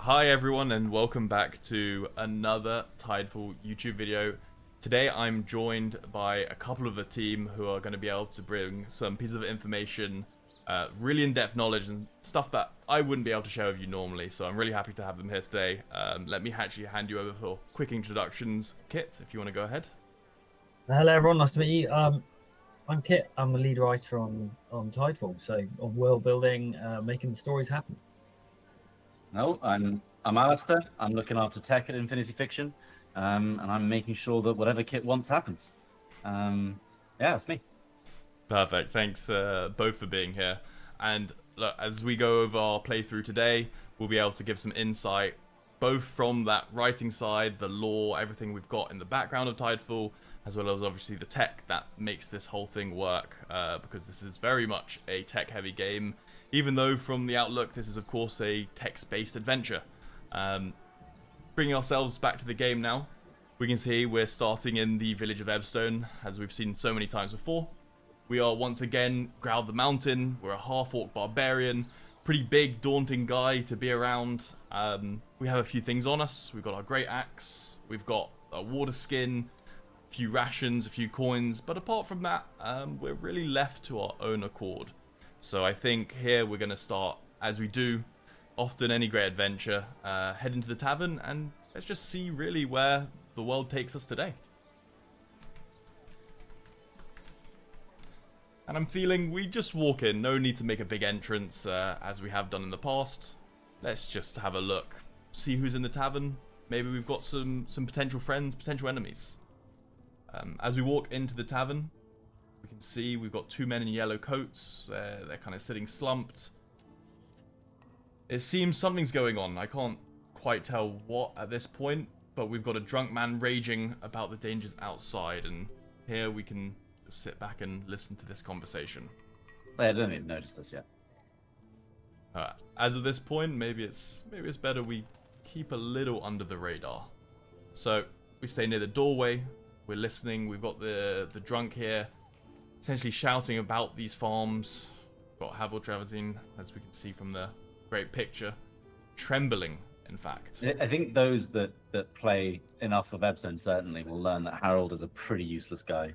Hi everyone and welcome back to another Tidefall YouTube video. Today I'm joined by a couple of the team who are going to be able to bring some pieces of information, really in-depth knowledge and stuff that I wouldn't be able to share with you normally, so I'm really happy to have them here today. Let me actually hand you over for quick introductions. Kit, if you want to go ahead. Hello everyone, nice to meet you. I'm Kit. I'm the lead writer on Tidefall, so on world building, making the stories happen. No, I'm Alistair. I'm looking after tech at Infinity Fiction, and I'm making sure that whatever Kit wants happens. Yeah, that's me. Perfect. Thanks both for being here. And look, as we go over our playthrough today, we'll be able to give some insight, both from that writing side, the lore, everything we've got in the background of Tidefall, as well as obviously the tech that makes this whole thing work, because this is very much a tech-heavy game, even though from the outlook this is of course a text-based adventure. Bringing ourselves back to the game now, we can see we're starting in the village of Ebstone, as we've seen so many times before. We are once again Growl the Mountain. We're a half-orc barbarian, pretty big, daunting guy to be around. We have a few things on us. We've got our great axe, we've got a water skin, a few rations, a few coins, but apart from that, we're really left to our own accord. So I think here we're going to start, as we do often any great adventure, head into the tavern and let's just see really where the world takes us today. And I'm feeling we just walk in, no need to make a big entrance as we have done in the past. Let's just have a look, see who's in the tavern. Maybe we've got some potential friends, potential enemies. As we walk into the tavern, we can see we've got two men in yellow coats. They're kind of sitting slumped. It seems something's going on. I can't quite tell what at this point, but we've got a drunk man raging about the dangers outside, and here we can just sit back and listen to this conversation. They don't even noticed us yet. As of this point, maybe it's better we keep a little under the radar. So we stay near the doorway. We're listening. We've got the drunk here, essentially shouting about these farms. We've got Havel Traversine, as we can see from the great picture, trembling. In fact, I think those that play enough of Ebstone certainly will learn that Harold is a pretty useless guy.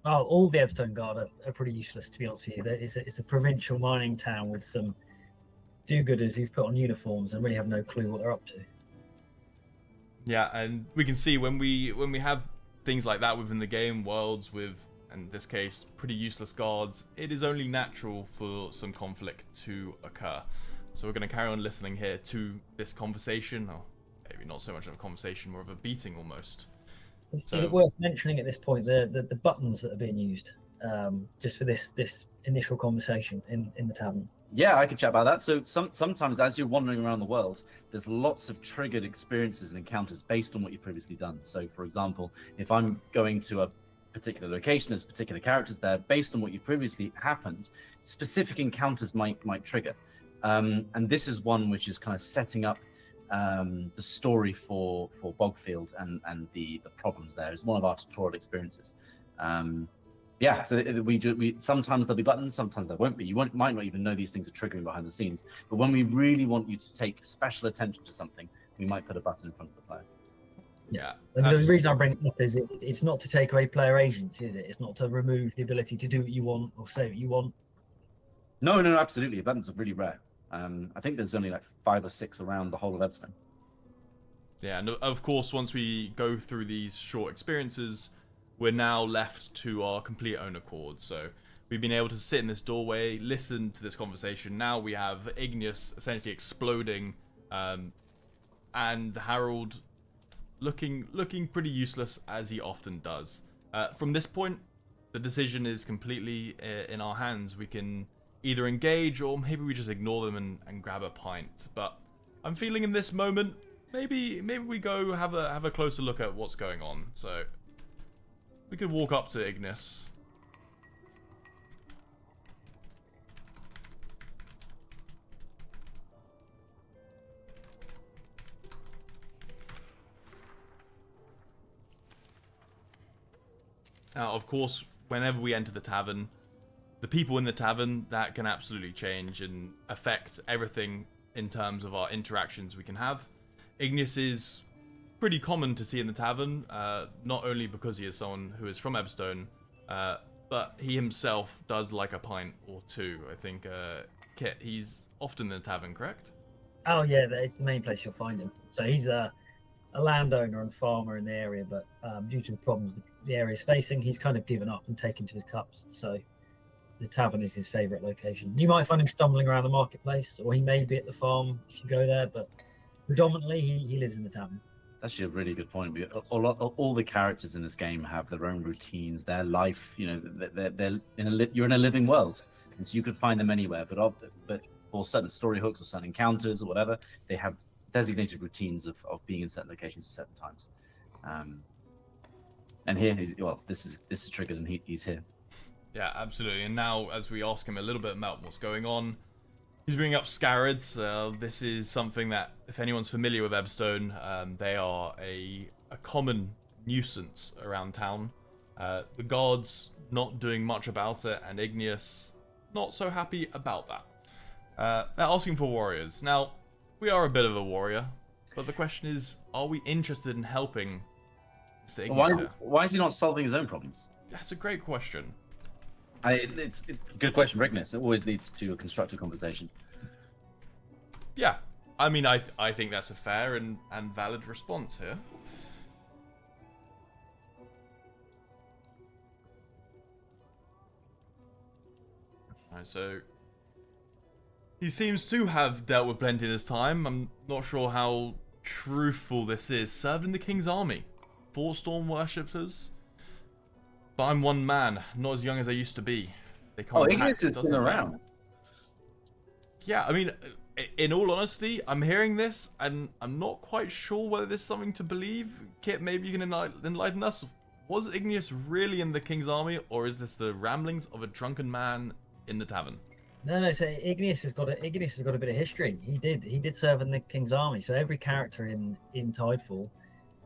Oh, all the Ebstone Guard are pretty useless, to be honest with you. It's a provincial mining town with some do-gooders who've put on uniforms and really have no clue what they're up to. Yeah, and we can see when we have things like that within the game, worlds with, in this case, pretty useless guards, it is only natural for some conflict to occur. So we're going to carry on listening here to this conversation, or maybe not so much of a conversation, more of a beating almost. So, is it worth mentioning at this point the buttons that are being used just for this initial conversation in the tavern? Yeah, I could chat about that. So sometimes as you're wandering around the world, there's lots of triggered experiences and encounters based on what you've previously done. So for example, if I'm going to a particular location, there's particular characters there, based on what you've previously happened, specific encounters might trigger. And this is one which is kind of setting up the story for Bogfield and the problems there. It's one of our tutorial experiences. Yeah, so we sometimes there'll be buttons, sometimes there won't be. You might not even know these things are triggering behind the scenes. But when we really want you to take special attention to something, we might put a button in front of the player. yeah. And the reason I bring it up is it's not to take away player agency, is it? It's not to remove the ability to do what you want or say what you want. No, absolutely. Buttons are really rare. I think there's only like 5 or 6 around the whole of Ebstone. Yeah, and of course, once we go through these short experiences, we're now left to our complete own accord. So we've been able to sit in this doorway, listen to this conversation. Now we have Igneous essentially exploding, and Harold looking pretty useless, as he often does. From this point, the decision is completely in our hands. We can either engage or maybe we just ignore them and grab a pint. But I'm feeling in this moment, maybe we go have a closer look at what's going on. So we could walk up to Ignis. Now, of course, whenever we enter the tavern, the people in the tavern, that can absolutely change and affect everything in terms of our interactions we can have. Igneous is pretty common to see in the tavern, not only because he is someone who is from Ebstone, but he himself does like a pint or two. I think, Kit, he's often in the tavern, correct? Oh yeah, it's the main place you'll find him. So he's a landowner and farmer in the area, but due to the problems the area is facing, he's kind of given up and taken to his cups. So the tavern is his favourite location. You might find him stumbling around the marketplace, or he may be at the farm if you go there, but predominantly he lives in the tavern. That's actually a really good point. All the characters in this game have their own routines, their life. You know, they're you're in a living world, and so you could find them anywhere. But for certain story hooks or certain encounters or whatever, they have designated routines of being in certain locations at certain times. And here, this is triggered, and he's here. Yeah, absolutely. And now, as we ask him a little bit about what's going on, he's bringing up Scarids. This is something that, if anyone's familiar with Ebstone, they are a common nuisance around town. The guards not doing much about it, and Igneous not so happy about that. They're asking for warriors. Now, we are a bit of a warrior, but the question is, are we interested in helping Mr. Igneous here? Why is he not solving his own problems? That's a great question. It's a good question for Igneous. It always leads to a constructive conversation. Yeah, I mean, I think that's a fair and valid response here. Alright, so he seems to have dealt with plenty this time. I'm not sure how truthful this is. Served in the King's army. 4 storm worshippers. But I'm one man, not as young as I used to be. They can't Igneous has been around. Yeah, I mean, in all honesty, I'm hearing this, and I'm not quite sure whether there's something to believe. Kit, maybe you can enlighten us. Was Igneous really in the King's army, or is this the ramblings of a drunken man in the tavern? No. So Igneous has got a bit of history. He did serve in the King's army. So every character in Tidefall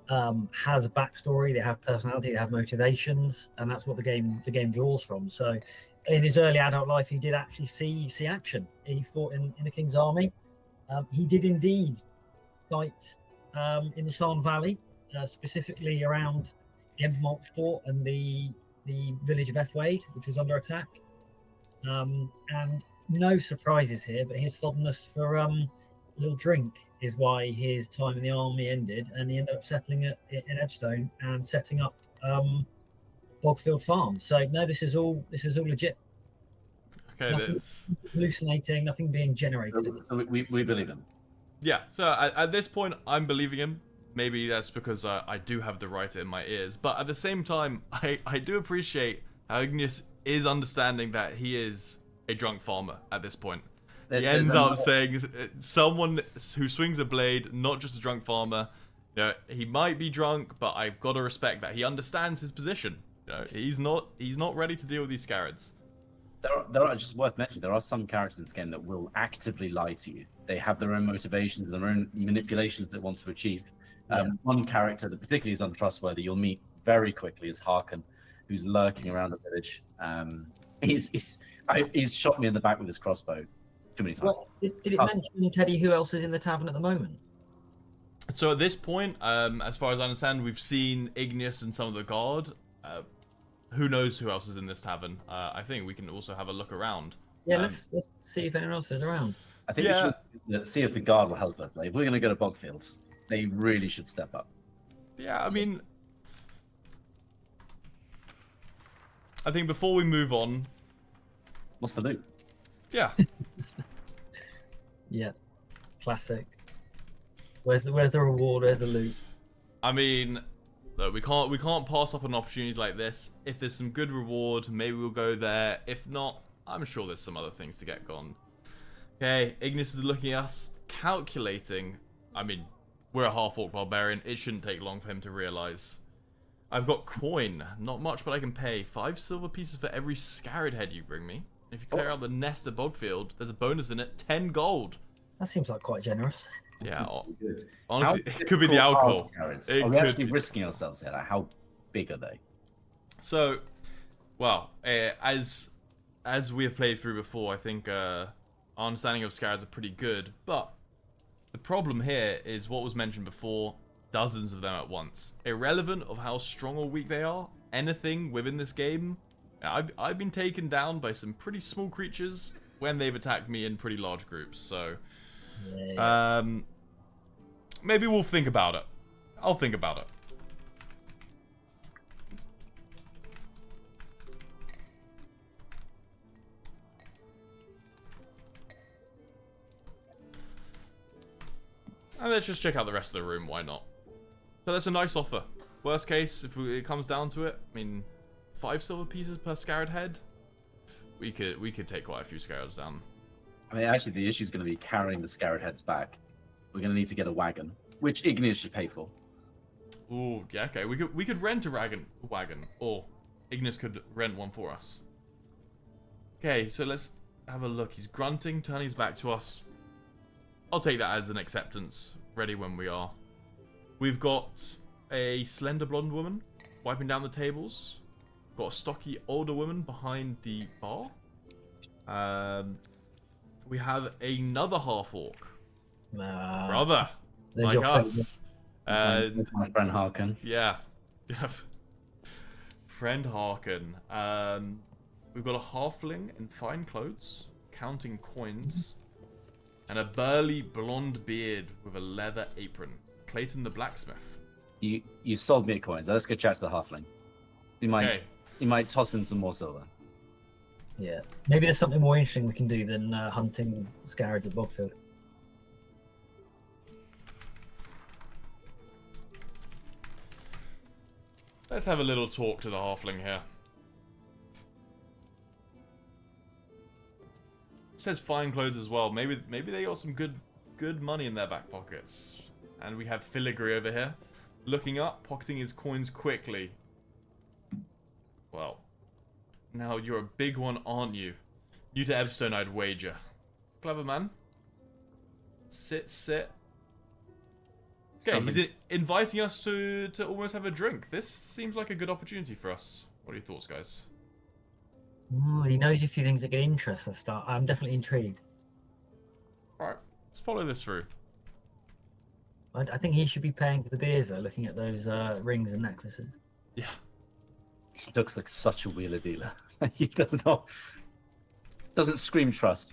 has a backstory. They have personality. They have motivations, and that's what the game draws from. So, in his early adult life, he did actually see action. He fought in the King's army. He did indeed fight in the Sarn Valley, specifically around the Embermont Fort and the village of Wade, which was under attack. And no surprises here, but his fondness for a little drink is why his time in the army ended, and he ended up settling in Ebstone and setting up Bogfield Farm. So no, this is all legit. Okay, nothing that's hallucinating, nothing being generated. So we believe him. Yeah. So at this point, I'm believing him. Maybe that's because I do have the writer in my ears, but at the same time, I do appreciate how Igneous is understanding that he is a drunk farmer at this point. He ends up saying someone who swings a blade, not just a drunk farmer. You know, he might be drunk, but I've got to respect that he understands his position. You know, he's not ready to deal with these Scarids. There are just worth mentioning. There are some characters in this game that will actively lie to you. They have their own motivations, their own manipulations they want to achieve. One character that particularly is untrustworthy, you'll meet very quickly, is Harkin, who's lurking around the village. He's shot me in the back with his crossbow too many times. Well, did it mention, Teddy, who else is in the tavern at the moment? So at this point, as far as I understand, we've seen Igneous and some of the guard. Who knows who else is in this tavern? I think we can also have a look around. Yeah, let's see if anyone else is around. I think we should see if the guard will help us. Like, if we're going to go to Bogfield, they really should step up. Yeah, I mean, I think before we move on, what's the loot? Yeah. Yeah, classic. Where's the reward? Where's the loot? I mean, look, we can't pass up an opportunity like this. If there's some good reward, maybe we'll go there. If not, I'm sure there's some other things to get gone. Okay, Igneous is looking at us, calculating. I mean, we're a half-orc barbarian. It shouldn't take long for him to realize. I've got coin. Not much, but I can pay. 5 silver pieces for every Scarid head you bring me. If you clear out the nest at Bogfield, there's a bonus in it. 10 gold. That seems like quite generous. Yeah, Good. honestly, it could be the alcohol. Are we actually risking ourselves here? Like, how big are they? So, well, as we have played through before, I think our understanding of Scarids are pretty good. But The problem here is what was mentioned before, dozens of them at once. Irrelevant of how strong or weak they are, anything within this game, I've been taken down by some pretty small creatures when they've attacked me in pretty large groups, so... Yeah. Maybe we'll think about it. I'll think about it. And let's just check out the rest of the room, why not? So that's a nice offer. Worst case, if it comes down to it, I mean, 5 silver pieces per scarab head? We could take quite a few scarabs down. I mean, actually, the issue is going to be carrying the scarab heads back. We're going to need to get a wagon, which Igneous should pay for. Ooh, yeah, okay. We could rent a wagon, or Ignis could rent one for us. Okay, so let's have a look. He's grunting, turning his back to us. I'll take that as an acceptance. Ready when we are. We've got a slender blonde woman wiping down the tables. Got a stocky older woman behind the bar. We have another half-orc. Brother, There's like your us. That's my friend Harkin. Yeah. Friend Harkin. We've got a halfling in fine clothes, counting coins, and a burly blonde beard with a leather apron. Clayton the blacksmith. You sold me at coins. Let's go chat to the halfling. You might toss in some more silver. Yeah. Maybe there's something more interesting we can do than hunting scarabs at Bogfield. Let's have a little talk to the halfling here. It says fine clothes as well. Maybe they got some good money in their back pockets. And we have Filigree over here, looking up, pocketing his coins quickly. Well, now you're a big one, aren't you? New to Ebstone, I'd wager. Clever man. Sit. Okay, he's inviting us to almost have a drink. This seems like a good opportunity for us. What are your thoughts, guys? Oh, he knows a few things that get interest. I'm definitely intrigued. Alright, let's follow this through. I think he should be paying for the beers, though, looking at those rings and necklaces. Yeah. He looks like such a wheeler dealer. He doesn't scream trust.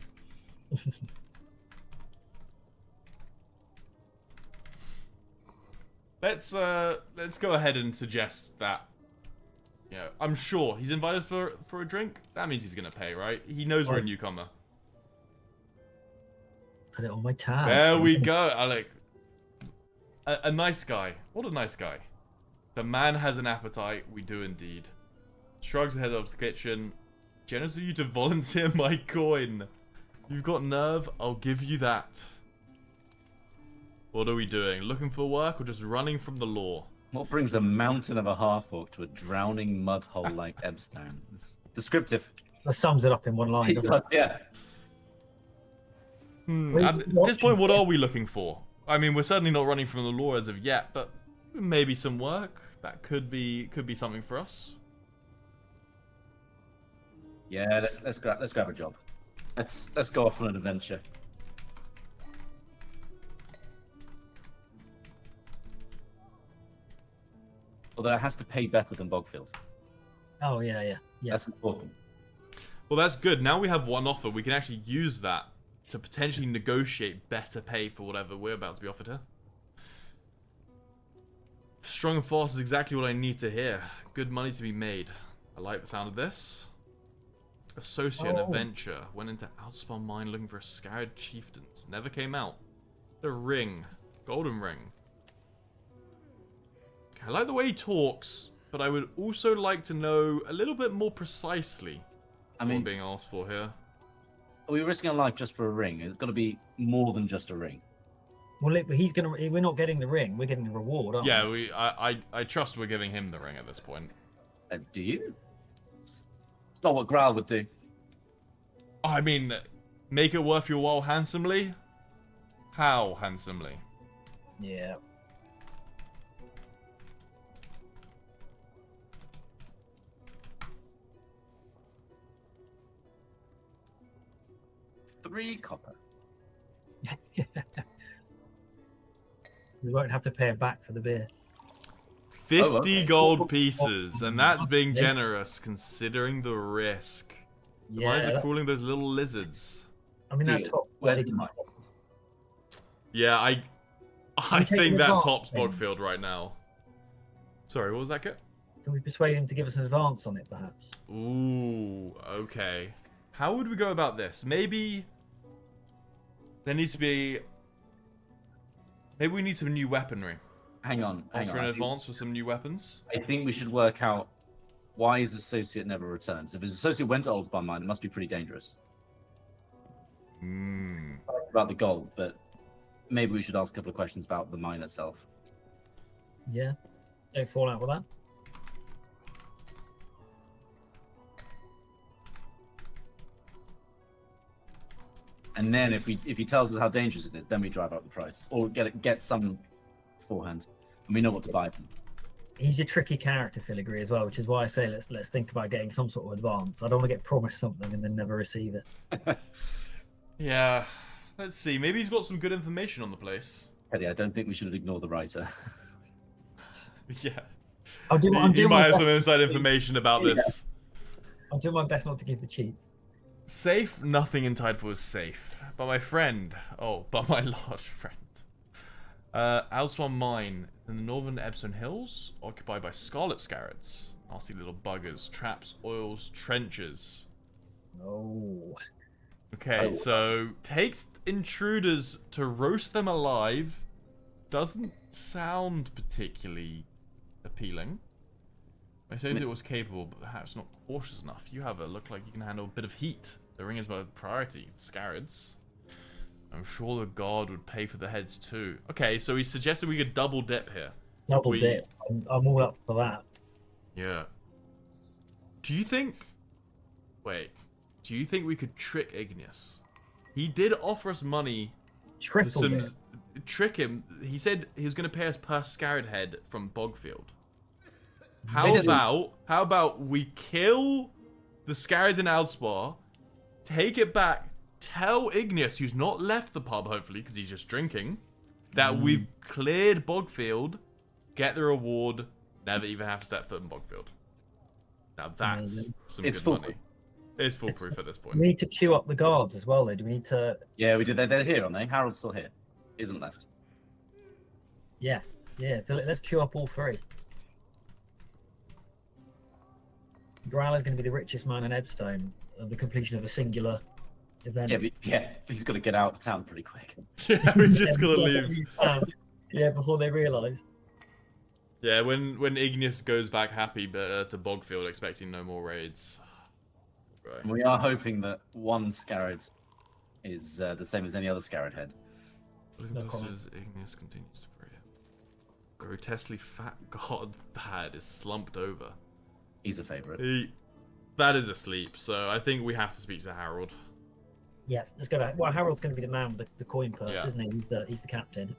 Let's go ahead and suggest that. You know, I'm sure he's invited for a drink. That means he's gonna pay, right? He knows we're a newcomer. Put it on my tab. There we go, Alec. A nice guy. What a nice guy. The man has an appetite. We do indeed. Shrugs head up to the kitchen. Generous of you to volunteer my coin. You've got nerve. I'll give you that. What are we doing? Looking for work or just running from the law? What brings a mountain of a half-orc to a drowning mud hole like Ebstone? It's descriptive. That sums it up in one line, doesn't it? Yeah. At this point, what are we looking for? I mean, we're certainly not running from the law as of yet, but maybe some work. That could be something for us. Yeah, let's grab a job. Let's go off on an adventure. Although it has to pay better than Bogfield. Oh, yeah. That's important. Well, that's good. Now we have one offer. We can actually use that to potentially negotiate better pay for whatever we're about to be offered here. Strong and fast is exactly what I need to hear. Good money to be made. I like the sound of this. Associate and adventure. Went into Outspun Mine looking for a scarred chieftains. Never came out. The ring. Golden ring. I like the way he talks, but I would also like to know a little bit more precisely what I'm being asked for here. Are we risking our life just for a ring? It's got to be more than just a ring. Well, we're not getting the ring. We're getting the reward, aren't we? Yeah, I trust we're giving him the ring at this point. Do you? It's not what Graal would do. I mean, make it worth your while handsomely? How handsomely? Yeah. $3 copper. We won't have to pay her back for the beer. 50 okay. gold pieces, and that's being Yeah. generous considering the risk. The mines are crawling those little lizards. I mean, that Deal. top. Where's the mine? Yeah, I we take think an that advance tops then? Bogfield right now. Sorry, what was that, Kit? Can we persuade him to give us an advance on it, perhaps? Ooh, okay. How would we go about this? Maybe there needs to be... Maybe we need some new weaponry. Hang on. Ask for an advance for some new weapons? I think we should work out why his associate never returns. If his associate went to Aldsbar mine, it must be pretty dangerous. Hmm. About the gold, but maybe we should ask a couple of questions about the mine itself. Yeah. Don't fall out with that. And then if he tells us how dangerous it is, then we drive up the price or get some beforehand, and we know what to buy them. He's a tricky character, Filigree, as well, which is why I say let's think about getting some sort of advance. I don't want to get promised something and then never receive it. Yeah. Let's see. Maybe he's got some good information on the place. Teddy, I don't think we should ignore the writer. Yeah. You You might have some inside information about this. I'll do my best not to give the cheats. Safe? Nothing in Tidefall is safe. But my friend. Oh, but my large friend. Alswan Mine in the northern Epsom Hills, occupied by scarlet scarabs. Nasty little buggers. Traps, oils, trenches. Oh. Okay, so takes intruders to roast them alive. Doesn't sound particularly appealing. I suppose it was capable, but perhaps not cautious enough. You have a look like you can handle a bit of heat. The ring is my priority. Scarabs. I'm sure the guard would pay for the heads too. Okay, so he suggested we could double dip here. Double dip. I'm all up for that. Yeah. Do you think... Wait. Do you think we could trick Igneous? He did offer us money for Triple dip. trick him. He said he was going to pay us per scarab head from Bogfield. How about we kill the scarabs in Alspar, take it back, tell Igneous, who's not left the pub, hopefully, because he's just drinking, that we've cleared Bogfield, get the reward, never even have to step foot in Bogfield. Now that's some good money. It's foolproof at this point. We need to queue up the guards as well, though. Do we need to... Yeah, we did. They're here, aren't they? Harold's still here. He isn't left. Yeah. Yeah, so let's queue up all three. Growler's going to be the richest man in Ebstone at the completion of a singular event. Yeah, he's got to get out of town pretty quick. Yeah, we just gotta leave. Yeah, before they realise. Yeah, when Igneous goes back happy to Bogfield, expecting no more raids. Right. And we are hoping that one Scarad is the same as any other Scarad head. Igneous continues to pray. Grotesquely fat god Thad is slumped over. He's a favourite. That is asleep, so I think we have to speak to Harold. Yeah, let's go back. Well, Harold's going to be the man with the coin purse, Yeah. isn't he? He's the captain.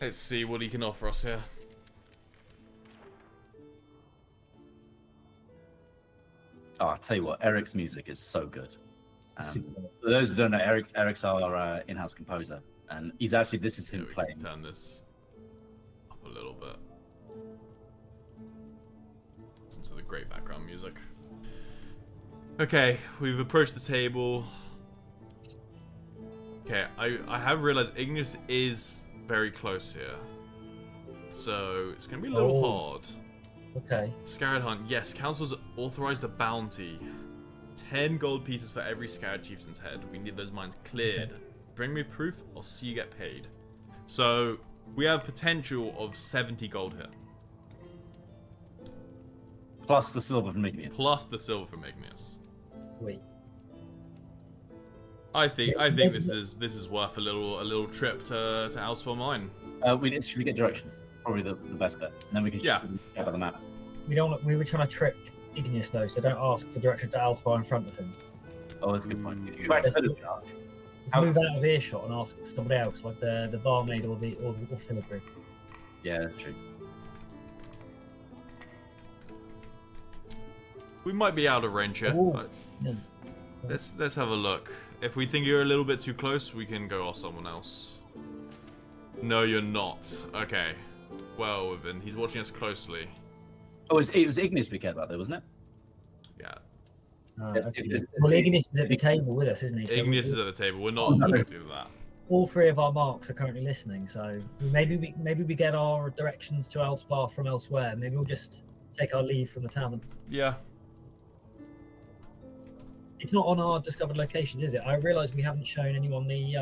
Let's see what he can offer us here. Oh, I'll tell you what, Eric's music is so good. Super. For those who don't know, Eric's our in-house composer, and he's actually, this is him We can playing. turn this up a little bit. Listen to the great background music. Okay, we've approached the table. Okay, I have realized Igneous is very close here. So it's going to be a little hard. Okay. Scarab Hunt. Yes, Council's authorized a bounty. 10 gold pieces for every Scarab Chieftain's head. We need those mines cleared. Bring me proof, I'll see you get paid. So, we have potential of 70 gold here. Plus the silver from Igneous. Plus the silver from Igneous. Sweet. I think this is worth a little trip to Alspar Mine. Should we get directions? Probably the best bet. And then we can check out the map. We were trying to trick Igneous though, so don't ask for direction to Alspar in front of him. Oh, that's a good point. You can ask. Let's move out of earshot and ask somebody else, like the barmaid or the filigree. Yeah, that's true. We might be out of range here. Ooh. But Yeah. let's have a look. If we think you're a little bit too close, we can go off someone else. No, you're not. Okay. Well, then he's watching us closely. Oh, it was Ignis we cared about, though, wasn't it? Yeah. Yes, Okay. it's- Well, Ignis is at the table with us, isn't he? So Ignis is at the table. We're not Oh, no. going to do that. all three of our marks are currently listening, so maybe we get our directions to Eldspar from elsewhere. Maybe we'll just take our leave from the tavern. Yeah. It's not on our discovered locations, is it? I realise we haven't shown anyone the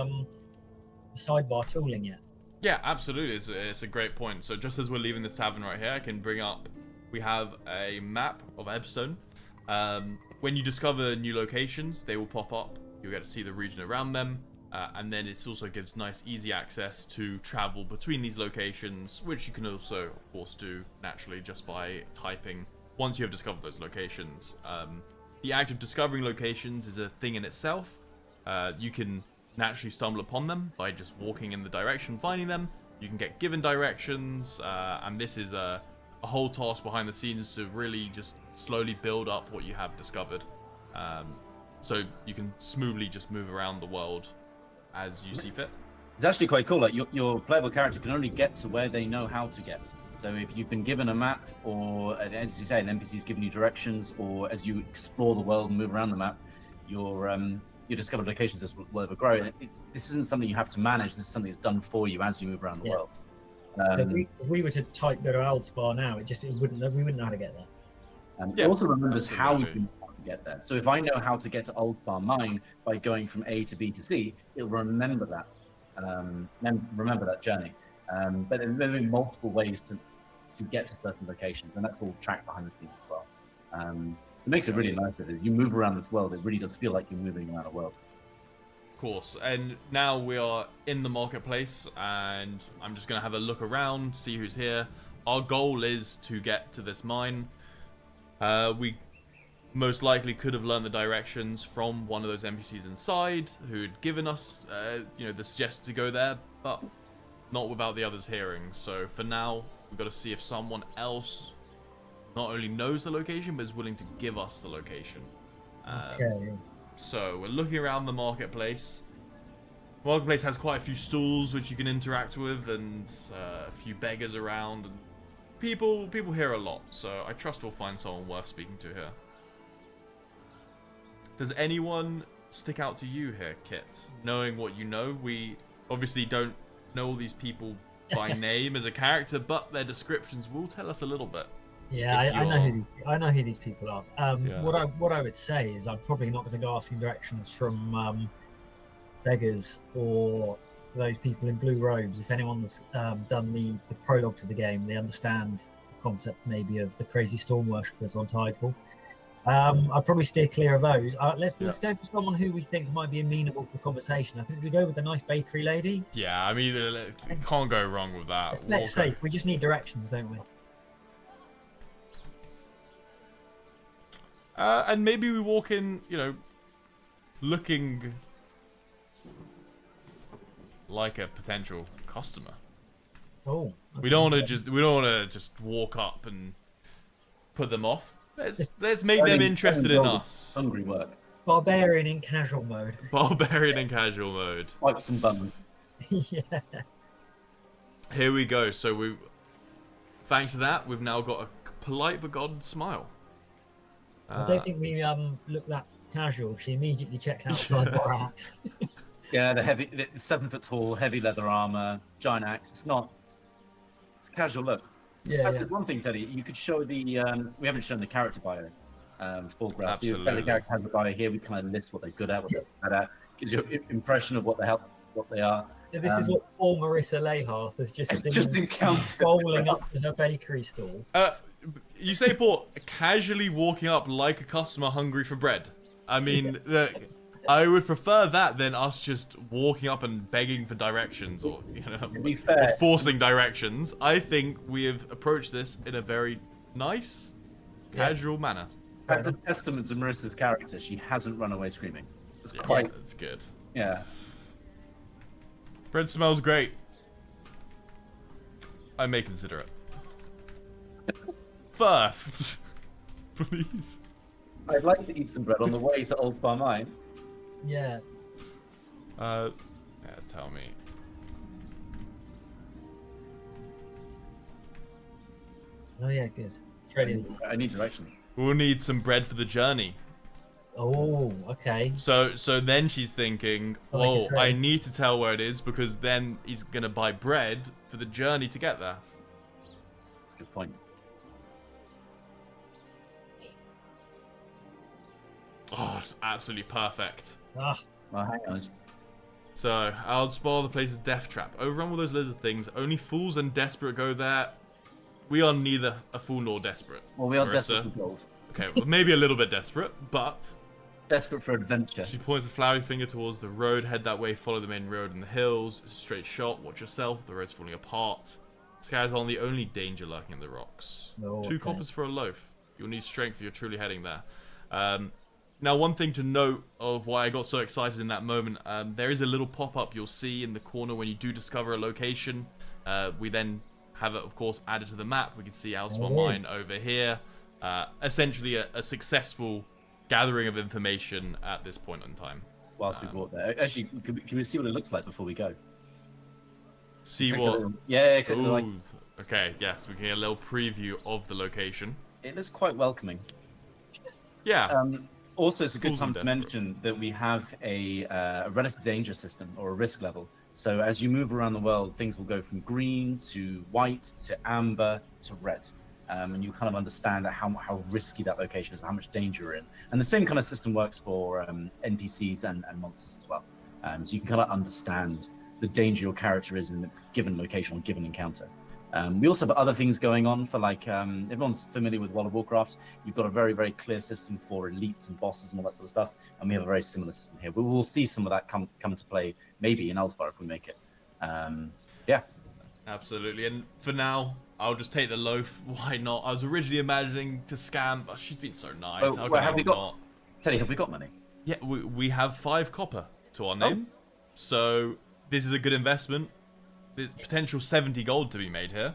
sidebar tooling yet. Yeah, absolutely. It's a great point. So just as we're leaving this tavern right here, I can bring up. We have a map of Ebstone. When you discover new locations, they will pop up. You'll get to see the region around them. And then it also gives nice, easy access to travel between these locations, which you can also, of course, do naturally just by typing once you have discovered those locations. The act of discovering locations is a thing in itself. You can naturally stumble upon them by just walking in the direction, finding them. You can get given directions, and this is a whole task behind the scenes to really just slowly build up what you have discovered. So you can smoothly just move around the world as you see fit. It's actually quite cool. Like your playable character can only get to where they know how to get. So if you've been given a map, or as you say, an NPC's giving you directions, or as you explore the world and move around the map, your discovered locations just will ever grow. And this isn't something you have to manage. This is something that's done for you as you move around the world. If we were to type go to Eldspar now, we wouldn't know how to get there. And Yeah, it also remembers how you absolutely. have to get there. So if I know how to get to Old Spar Mine by going from A to B to C, it'll remember that. Remember that journey. But there are multiple ways to get to certain locations, and that's all tracked behind the scenes as well. It makes it really nice that as you move around this world, it really does feel like you're moving around a world. Of course. And now we are in the marketplace, and I'm just going to have a look around, see who's here. Our goal is to get to this mine. We most likely could have learned the directions from one of those NPCs inside who'd given us, the suggestion to go there, but not without the others hearing. So for now, we've got to see if someone else not only knows the location, but is willing to give us the location. Okay. So we're looking around the marketplace. The marketplace has quite a few stalls which you can interact with, and a few beggars around. And people here a lot, so I trust we'll find someone worth speaking to here. Does anyone stick out to you here, Kit? Knowing what you know, we obviously don't know all these people by name as a character, but their descriptions will tell us a little bit. Yeah, I know who these people are. Yeah. What I would say is I'm probably not going to go asking directions from beggars or those people in blue robes. If anyone's done the prologue to the game, they understand the concept maybe of the crazy storm worshippers on Tidefall. I'd probably steer clear of those. Let's go for someone who we think might be amenable for conversation. I think we go with the nice bakery lady. Yeah, I mean, can't go wrong with that. Let's safe. We just need directions, don't we? And maybe we walk in, looking like a potential customer. Oh. Okay. We don't want to just walk up and put them off. Let's make them interested in us. Hungry work. Barbarian in casual mode. Barbarian in casual mode. Swipe some buns. Yeah. Here we go. So thanks to that, we've now got a polite but guarded smile. I don't think we look that casual. She immediately checks outside our axe. Yeah, the 7 foot tall, heavy leather armor, giant axe. It's a casual look. Yeah. There's one thing, Teddy. You could show the. We haven't shown the character bio for Grass. Absolutely. The character has a bio here. We kind of list what they're good at, what they're bad at. Gives you an impression of what they are. So this is what poor Marissa Layharth has just encountered. rolling up to her bakery stall. You say, Paul, casually walking up like a customer hungry for bread. I mean, I would prefer that than us just walking up and begging for directions or, To be fair, or forcing directions. I think we have approached this in a very nice, casual manner. that's a testament to Marissa's character. She hasn't run away screaming. It's Yeah, quite. that's good. Yeah. Bread smells great. I may consider it. First, please. I'd like to eat some bread on the way to Old Farm Mine. Yeah. Yeah, tell me. Oh yeah, good. Straight in. I need directions. We'll need some bread for the journey. Oh, okay. So then she's thinking, Well, like you whoa, say. I need to tell where it is because then he's gonna buy bread for the journey to get there. That's a good point. Oh, it's absolutely perfect. Ah, Well, hang on. So, I'll spoil the place's death trap. Overrun with those lizard things. Only fools and desperate go there. We are neither a fool nor desperate. Well, we are Marissa. desperate for gold. Okay, well, maybe a little bit desperate, but... Desperate for adventure. She points a flowery finger towards the road. Head that way, follow the main road in the hills. It's a straight shot. Watch yourself. The road's falling apart. Skies aren't the only danger lurking in the rocks. Oh, 2 okay. coppers for a loaf. You'll need strength if you're truly heading there. Now, one thing to note of why I got so excited in that moment, there is a little pop-up you'll see in the corner when you do discover a location. We then have it, of course, added to the map. We can see Alsmar Mine over here. Essentially, a successful gathering of information at this point in time. Whilst we bought there. Actually, can we see what it looks like before we go? See Check what... Yeah, click the like. Ooh, okay, yes, we can get a little preview of the location. It looks quite welcoming. Yeah. Also, it's a good Fools and time to desperate. mention that we have a relative danger system or a risk level. So as you move around the world, things will go from green to white to amber to red. And you kind of understand how risky that location is, how much danger you're in. And the same kind of system works for NPCs and monsters as well. So you can kind of understand the danger your character is in the given location or given encounter. We also have other things going on for like, everyone's familiar with World of Warcraft. You've got a very, very clear system for elites and bosses and all that sort of stuff. And we have a very similar system here. We will see some of that come to play maybe in Elsvar if we make it. Yeah. Absolutely. And for now, I'll just take the loaf. Why not? I was originally imagining to scam, but she's been so nice. Oh, How well, can have I we got- not? Teddy, have we got money? Yeah, we have 5 copper to our name. So this is a good investment. There's potential 70 gold to be made here.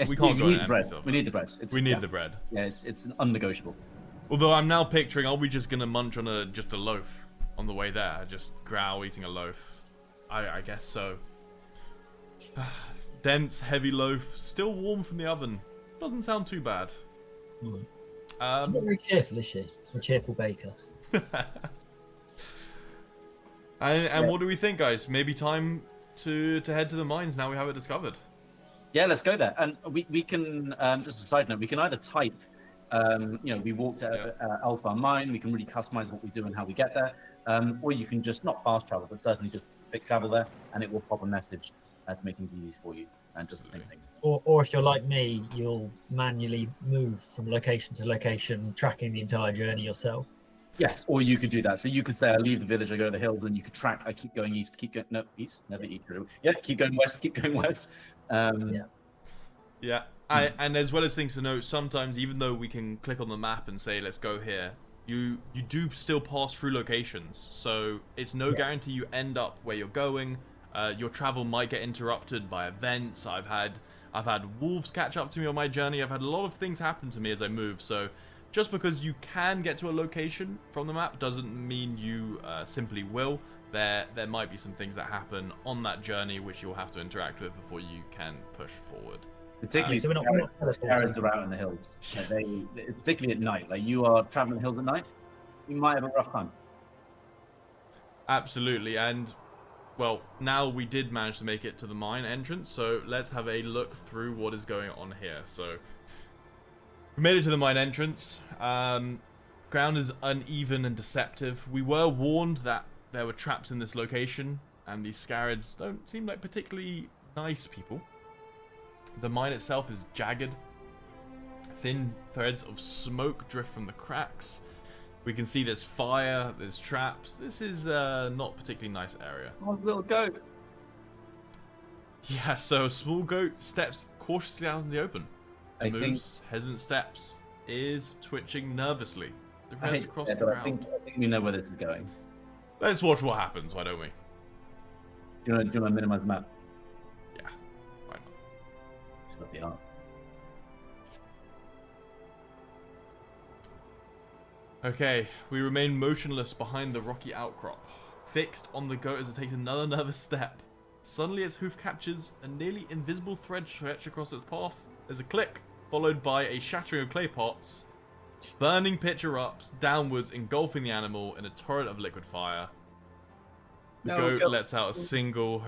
We can't go need on the empty bread. silver. We need the bread. We need the bread. Yeah, it's unnegotiable. Although I'm now picturing, are we just gonna munch on just a loaf on the way there? Just growl eating a loaf. I guess so. Dense, heavy loaf, still warm from the oven. Doesn't sound too bad. she's not very cheerful, is she? A cheerful baker. And what do we think, guys? Maybe time to head to the mines now we have it discovered. Yeah, let's go there. And we can, just a side note, we can either type, we walked to Alpha Mine, we can really customize what we do and how we get there. Or you can just, not fast travel, but certainly just pick travel there, and it will pop a message to make things easy for you, and just the same thing. Or if you're like me, you'll manually move from location to location, tracking the entire journey yourself. Yes, or you could do that. So you could say, I leave the village, I go to the hills, and you could track, I keep going east, east, never east. Yeah, keep going west, keep going west. Yeah. And as well as things to note, sometimes even though we can click on the map and say, let's go here, you do still pass through locations. So it's no guarantee you end up where you're going. Your travel might get interrupted by events. I've had wolves catch up to me on my journey. I've had a lot of things happen to me as I move. So just because you can get to a location from the map doesn't mean you simply will. There might be some things that happen on that journey which you'll have to interact with before you can push forward. Particularly So we're not scarabs are out in the hills. Like particularly at night. Like you are traveling the hills at night, you might have a rough time. Absolutely, and well, now we did manage to make it to the mine entrance, so let's have a look through what is going on here. So we made it to the mine entrance. Ground is uneven and deceptive. We were warned that there were traps in this location, and these scarids don't seem like particularly nice people. The mine itself is jagged. Thin threads of smoke drift from the cracks. We can see there's fire, there's traps. This is not a particularly nice area. Oh, little goat. Yeah, so a small goat steps cautiously out in the open. Moves, hesitant steps, is twitching nervously. It heads across the ground. I think we know where this is going. Let's watch what happens, why don't we? Do you want to minimize the map? Yeah, why not? Just let the art. Okay, we remain motionless behind the rocky outcrop, fixed on the goat as it takes another nervous step. Suddenly its hoof catches a nearly invisible thread stretch across its path. There's a click, followed by a shattering of clay pots. Burning pitch erupts downwards, engulfing the animal in a torrent of liquid fire. The goat lets out a single...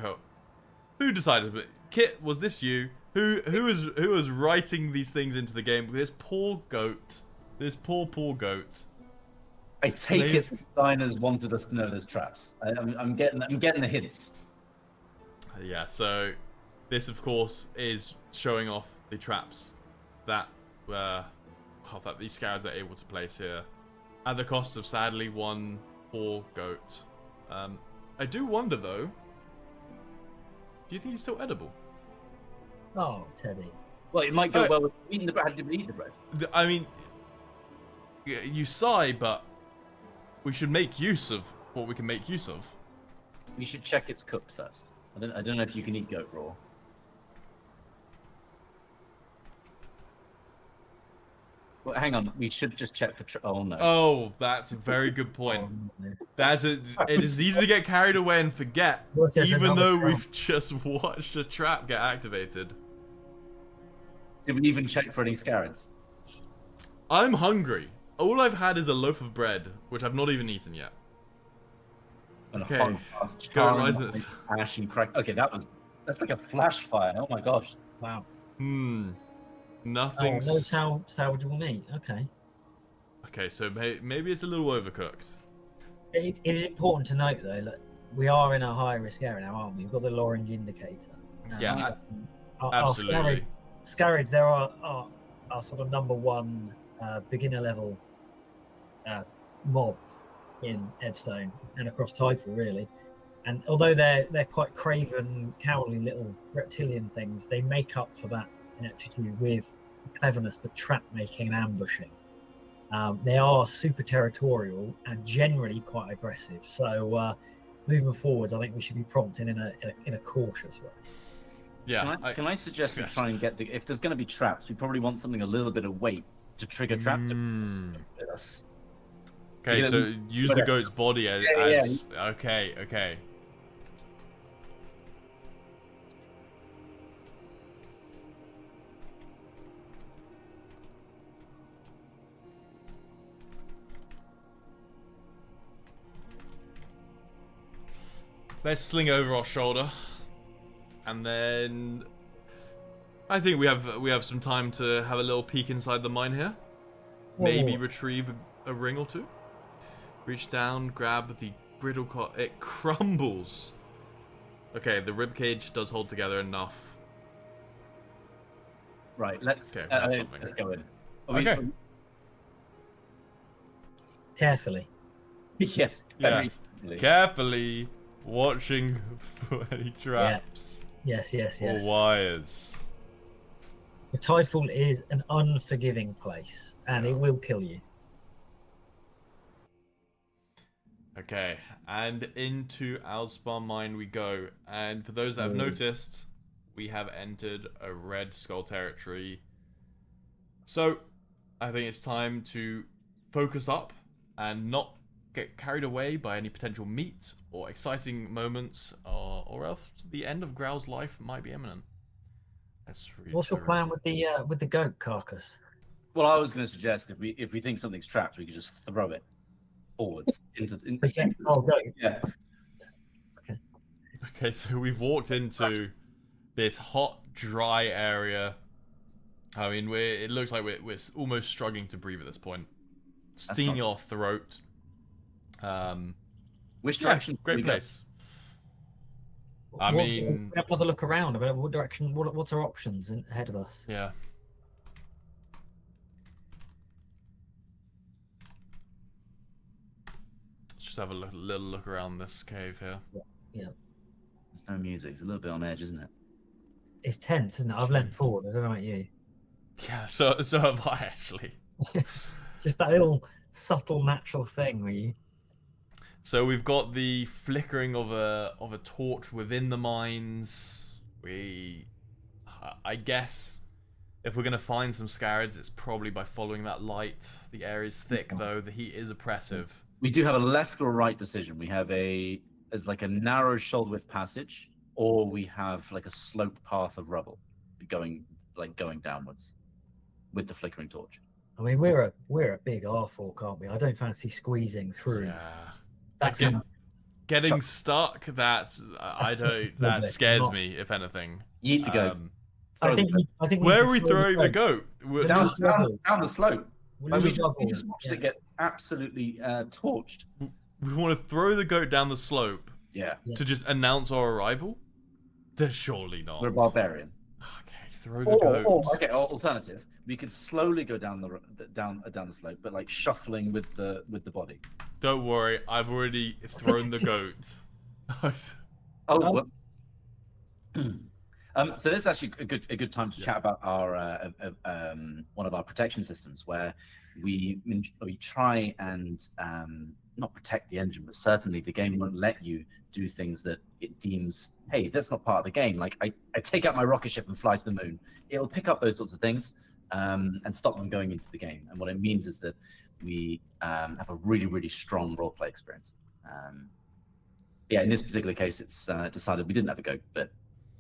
Who decided? But Kit, was this you? Who was writing these things into the game? This poor goat. This poor goat. I take it the designers wanted us to know there's traps. I'm getting the hints. Yeah, so this of course is showing off the traps that that these scarabs are able to place here, at the cost of sadly one poor goat. I do wonder though. Do you think he's still edible? Oh, Teddy. Well, it might go well with eating the bread. How did we eat the bread? I mean, you sigh, but we should make use of what we can make use of. We should check it's cooked first. I don't know if you can eat goat raw. Well, hang on. We should just check for. Oh no. Oh, that's a very good point. It is easy to get carried away and forget, even though we've just watched a trap get activated. Did we even check for any scarabs? I'm hungry. All I've had is a loaf of bread, which I've not even eaten yet. Okay. Go right. Ash and crack. Okay, that's like a flash fire. Oh my gosh. Wow. Nothing. Oh, no salvageable meat. Okay. Okay, so maybe it's a little overcooked. It is important to note though that we are in a high risk area now, aren't we? We've got the orange indicator. Yeah, absolutely. Scarids, there are sort of number one beginner level mob in Ebstone and across Tidefall, really. And although they're quite craven, cowardly little reptilian things, they make up for that ineptitude with cleverness for trap making and ambushing. They are super territorial and generally quite aggressive. So moving forwards, I think we should be prompting in a cautious way. Yeah. Can I suggest we try and get if there's going to be traps, we probably want something a little bit of weight to trigger trap. Okay, so use the goat's body as okay. Let's sling over our shoulder, and then I think we have some time to have a little peek inside the mine here. Maybe retrieve a ring or two. Reach down, grab the brittle cot. It crumbles. Okay, the ribcage does hold together enough. Right, let's go in. Okay. Carefully. Yes. Carefully watching for any traps. Yes. Or wires. The Tidefall is an unforgiving place, and it will kill you. Okay, and into Alspar Mine we go. And for those that have noticed, we have entered a Red Skull territory. So, I think it's time to focus up and not get carried away by any potential meat or exciting moments, or else the end of Growl's life might be imminent. What's your plan with the goat carcass? Well, I was going to suggest if we think something's trapped, we could just throw it forwards into yeah. Okay, so we've walked into this hot, dry area. I mean, it looks like we're almost struggling to breathe at this point. Stinging our throat. Which direction? Great place. I mean, have another look around. About what direction? What's our options ahead of us? Yeah. Let's just have a little look around this cave here. Yeah. There's no music. It's a little bit on edge, isn't it? It's tense, isn't it? I've leant forward. I don't know about you. Yeah. So have I actually. Just that little subtle natural thing where you. So we've got the flickering of a torch within the mines. I guess If we're gonna find some scarids, it's probably by following that light. The air is thick though. The heat is oppressive. We do have a left or right decision. We have as like a narrow shoulder width passage, or we have like a sloped path of rubble going downwards with the flickering torch. I mean, we're a big R4, can't we? I don't fancy squeezing through. Yeah. That's Getting stuck. That scares me. If anything. Yeet the goat. I think we Where need are we to throw throwing the goat? Down the slope. We'll We juggle. just watched it get absolutely torched. We want to throw the goat down the slope Yeah. to just announce our arrival? They're surely not. We're a barbarian. Okay, throw the goat. Alternative. We could slowly go down the slope, but like shuffling with the body. Don't worry, I've already thrown the goat. Oh. So this is actually a good time to chat about our one of our protection systems, where we try and not protect the engine, but certainly the game won't let you do things that it deems, hey, that's not part of the game. Like I take out my rocket ship and fly to the moon. It'll pick up those sorts of things and stop them going into the game. And what it means is that we have a really, really strong roleplay experience. Yeah, in this particular case, it's decided we didn't have a goat, but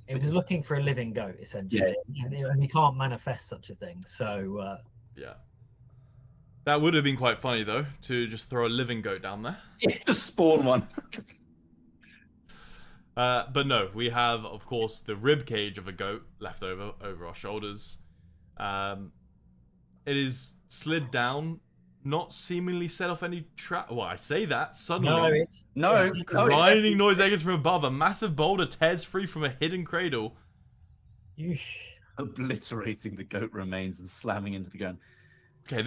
it was looking for a living goat, essentially. Yeah. And you can't manifest such a thing. So yeah. That would have been quite funny, though, to just throw a living goat down there. Yeah, just spawn one. But no, we have, of course, the rib cage of a goat left over our shoulders. It is slid down, not seemingly set off any trap. Well, I say that suddenly. Grinding noise echoes from above. A massive boulder tears free from a hidden cradle. Yeesh. Obliterating the goat remains and slamming into the ground. Okay,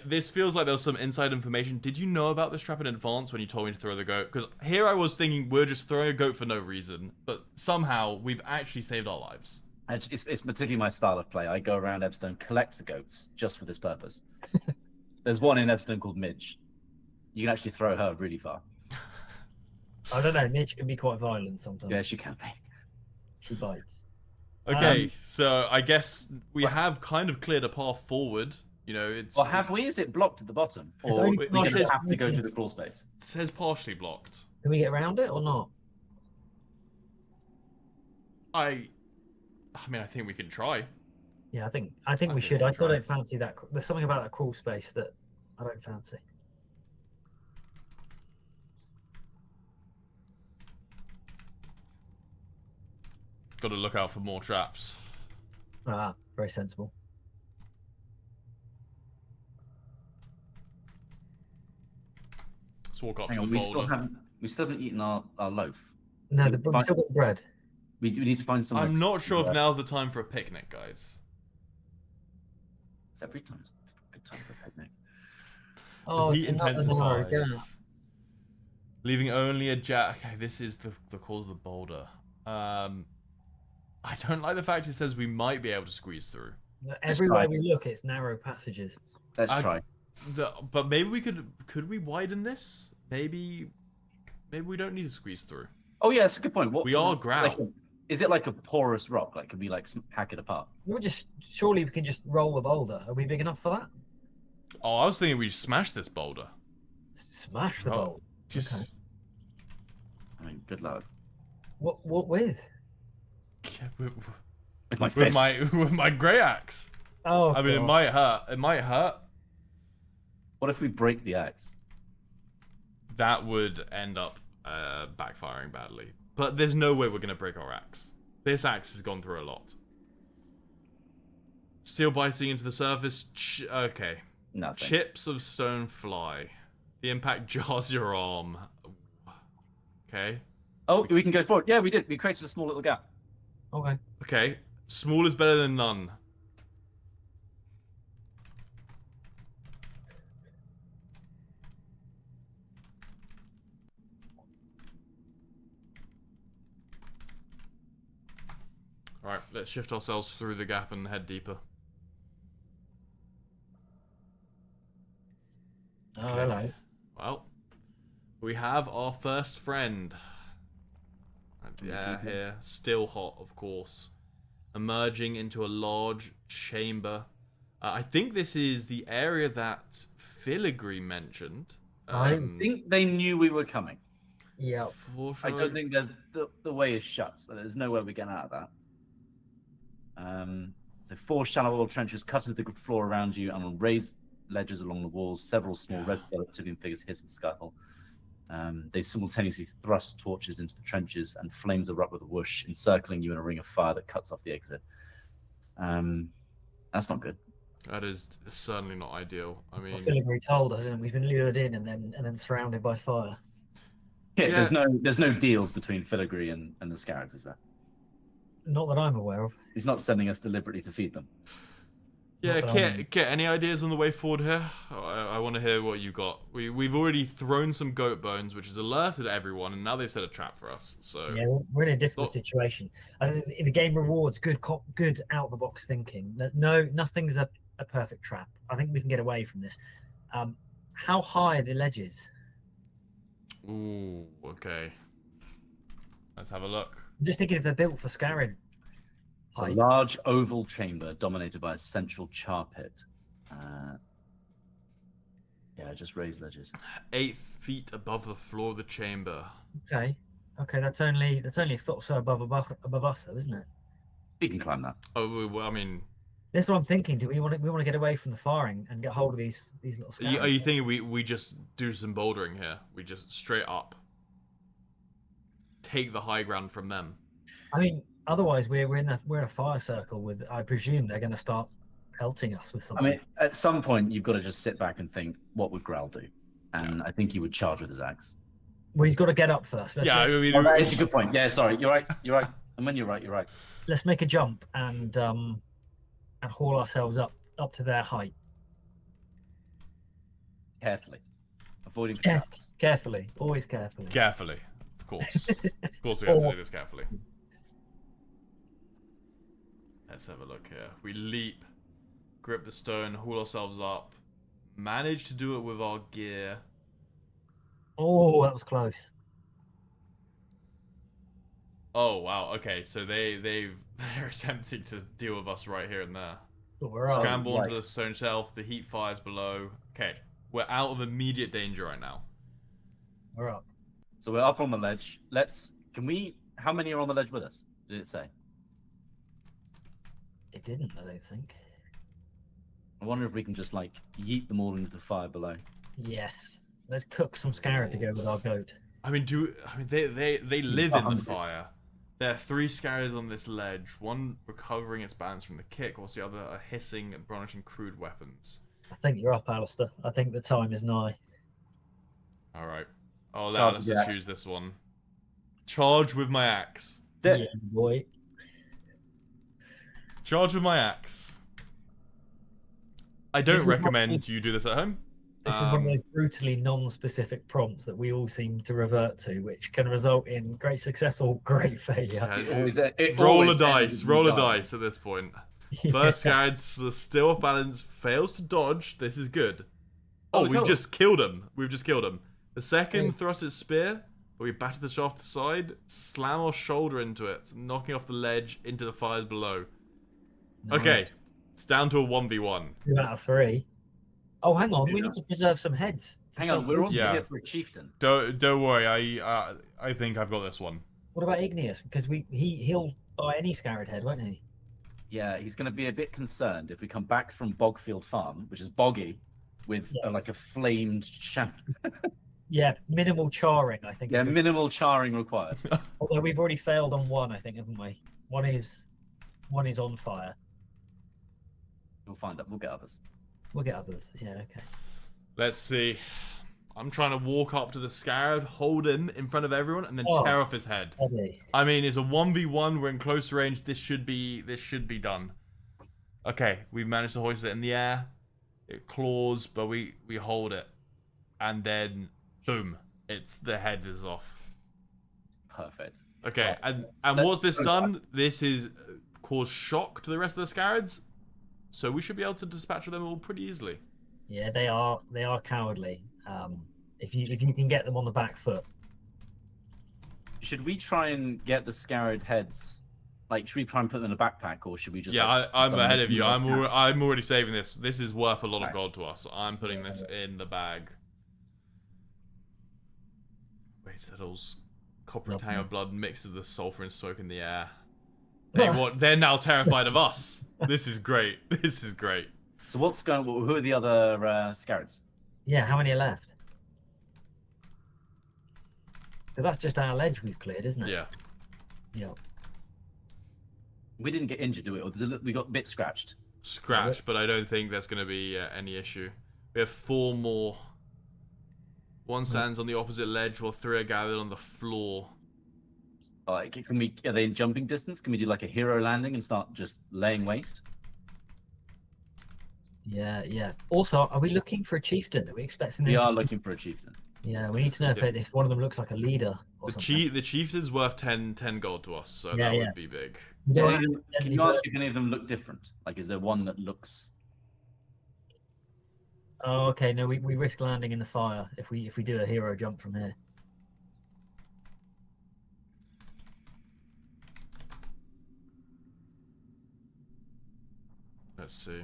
this feels like there was some inside information. Did you know about this trap in advance when you told me to throw the goat? Because here I was thinking we're just throwing a goat for no reason, but somehow we've actually saved our lives. It's particularly my style of play. I go around Ebstone, collect the goats just for this purpose. There's one in Ebstone called Midge. You can actually throw her really far. I don't know. Midge can be quite violent sometimes. Yeah, she can be. She bites. Okay, so I guess we have kind of cleared a path forward. You know, it's. Well, have we? Is it blocked at the bottom, or we just have to go through the crawl space? It says partially blocked. Can we get around it or not? I mean, I think we can try. Yeah, I think we should. I still don't fancy that. There's something about that crawl space that I don't fancy. Got to look out for more traps. Ah, very sensible. Let's walk up Hang to on, the we boulder. still haven't eaten our loaf. No, we still got bread. We need to find some. I'm not sure if now's the time for a picnic, guys. It's every time. It's a good time for a picnic. Oh, it's another narrow gap. Leaving only a jack. Okay, this is the cause of the boulder. I don't like the fact it says we might be able to squeeze through. Everywhere we look, it's narrow passages. Let's try. But maybe we could we widen this? Maybe we don't need to squeeze through. Oh yeah, that's a good point. We are ground. Is it like a porous rock? Like, could we like hack it apart? Surely we can just roll the boulder. Are we big enough for that? Oh, I was thinking we just smash this boulder. Smash the boulder. Just. Okay. I mean, good luck. What with? With my fist. with my grey axe. Oh. I mean, it might hurt. It might hurt. What if we break the axe? That would end up backfiring badly. But there's no way we're gonna break our axe. This axe has gone through a lot. Steel biting into the surface. Okay. Nothing. Chips of stone fly. The impact jars your arm. Okay. Oh, we can go forward. Yeah, we did. We created a small little gap. Okay. Okay. Small is better than none. Alright, let's shift ourselves through the gap and head deeper. Oh, hello. Well, we have our first friend. And yeah, here. Still hot, of course. emerging into a large chamber. I think this is the area that Filigree mentioned. I I think they knew we were coming. Yeah. I don't think there's the way is shut. So there's no way we get out of that. So 4 shallow oil trenches cut into the floor around you, and on raised ledges along the walls, several small red reptilian figures hiss and scuttle. They simultaneously thrust torches into the trenches, and flames erupt with a whoosh, encircling you in a ring of fire that cuts off the exit. That's not good. That is certainly not ideal. I mean, Filigree told us, and we've been lured in and then surrounded by fire. Yeah, there's no deals between Filigree and the Scarabs, is there? Not that I'm aware of. He's not sending us deliberately to feed them. yeah, Kit, any ideas on the way forward here? I want to hear what you got. We've already thrown some goat bones, which has alerted everyone, and now they've set a trap for us. So Yeah, we're in a difficult situation. I think the game rewards good out the box thinking. No, nothing's a perfect trap. I think we can get away from this. How high are the ledges? Ooh, okay. Let's have a look. I'm just thinking if they're built for Scarab. It's a large oval chamber dominated by a central char pit. Yeah, just raised ledges. 8 feet above the floor of the chamber. Okay, that's only a foot or so above us, though, isn't it? We can climb that. Oh, well, I mean, That's what I'm thinking. Do we want to get away from the firing and get hold of these little Scarabs? are you thinking we just do some bouldering here? We just straight up take the high ground from them? I mean, otherwise we're in a fire circle with. I presume they're going to start pelting us with something. I mean, at some point you've got to just sit back and think, what would Growl do? And I think he would charge with his axe. Well, he's got to get up first. I mean, It's a good point. Yeah, sorry, you're right. And when you're right. Let's make a jump and haul ourselves up to their height. Carefully. Avoiding traps. Carefully, always carefully. Carefully, of course. Of course, we have to do this carefully. Let's have a look here. We leap, grip the stone, haul ourselves up, manage to do it with our gear. Oh, that was close. Oh wow, okay, so they're attempting to deal with us right here and there. But we're up. Scramble onto the stone shelf, the heat fires below. Okay, we're out of immediate danger right now. We're up. So we're up on the ledge. How many are on the ledge with us? Did it say? It didn't, I don't think. I wonder if we can just like yeet them all into the fire below. Yes. Let's cook some Scarab to go with our goat. I mean, they live in the fire. There are 3 scarabs on this ledge, one recovering its balance from the kick, whilst the other are hissing and brandishing crude weapons. I think you're up, Alistair. I think the time is nigh. Alright. I'll let Alistair choose this one. Charge with my axe. Yeah, boy. Charge with my axe. I don't recommend you do this at home. This is one of those brutally non-specific prompts that we all seem to revert to, which can result in great success or great failure. Roll a dice at this point. First scarab still off balance, fails to dodge. This is good. Oh, we've just killed him. The second thrusts its spear, but we batter the shaft aside, slam our shoulder into it, knocking off the ledge into the fires below. Nice. Okay, it's down to a 1v1. 2 out of 3. Oh, hang on. We need to preserve some heads. Hang on, we're also here for a chieftain. Don't worry. I think I've got this one. What about Igneous? Because he'll buy any Scarab head, won't he? Yeah, he's going to be a bit concerned if we come back from Bogfield Farm, which is boggy, with like a flamed shaft. Yeah, minimal charring, I think. Yeah, minimal charring required. Although we've already failed on one, I think, haven't we? One is on fire. We'll find out. We'll get others. We'll get others. Yeah, okay. Let's see. I'm trying to walk up to the scarab, hold him in front of everyone, and then tear off his head. Eddie. I mean, it's a 1v1. We're in close range. This should be done. Okay, we've managed to hoist it in the air. It claws, but we hold it, and then boom, the head is off. Perfect. Okay, and what's this done? This is caused shock to the rest of the scarabs, so we should be able to dispatch them all pretty easily. Yeah, they are cowardly. If you can get them on the back foot. Should we try and get the scarab heads Like, should we try and put them in a backpack, or should we just? Yeah, like, I'm someone ahead of you. open them up? I'm already saving this. This is worth a lot of Right. gold to us. I'm putting this in the bag. Wait, settles. Copper and tang of blood mixed with the sulfur and smoke in the air. They're now terrified of us. This is great. This is great. So what's going? Who are the other scarabs? Yeah, how many are left? So that's just our ledge we've cleared, isn't it? Yeah. Yeah. We didn't get injured, do we? Or we got a bit scratched. Scratched, but I don't think there's going to be any issue. We have 4 more. One stands on the opposite ledge while 3 are gathered on the floor. Like, are they in jumping distance? Can we do like a hero landing and start just laying waste? Yeah, yeah. Also, are we looking for a chieftain? Are we expecting them We to- are looking for a chieftain. Yeah, we need to know if one of them looks like a leader or something. The chieftain's worth 10 gold to us, so Yeah, that yeah. would be big. We don't have Can any you ask bird- if any of them look different? Like, is there one that looks? Oh, okay. No, we risk landing in the fire if we do a hero jump from here. Let's see.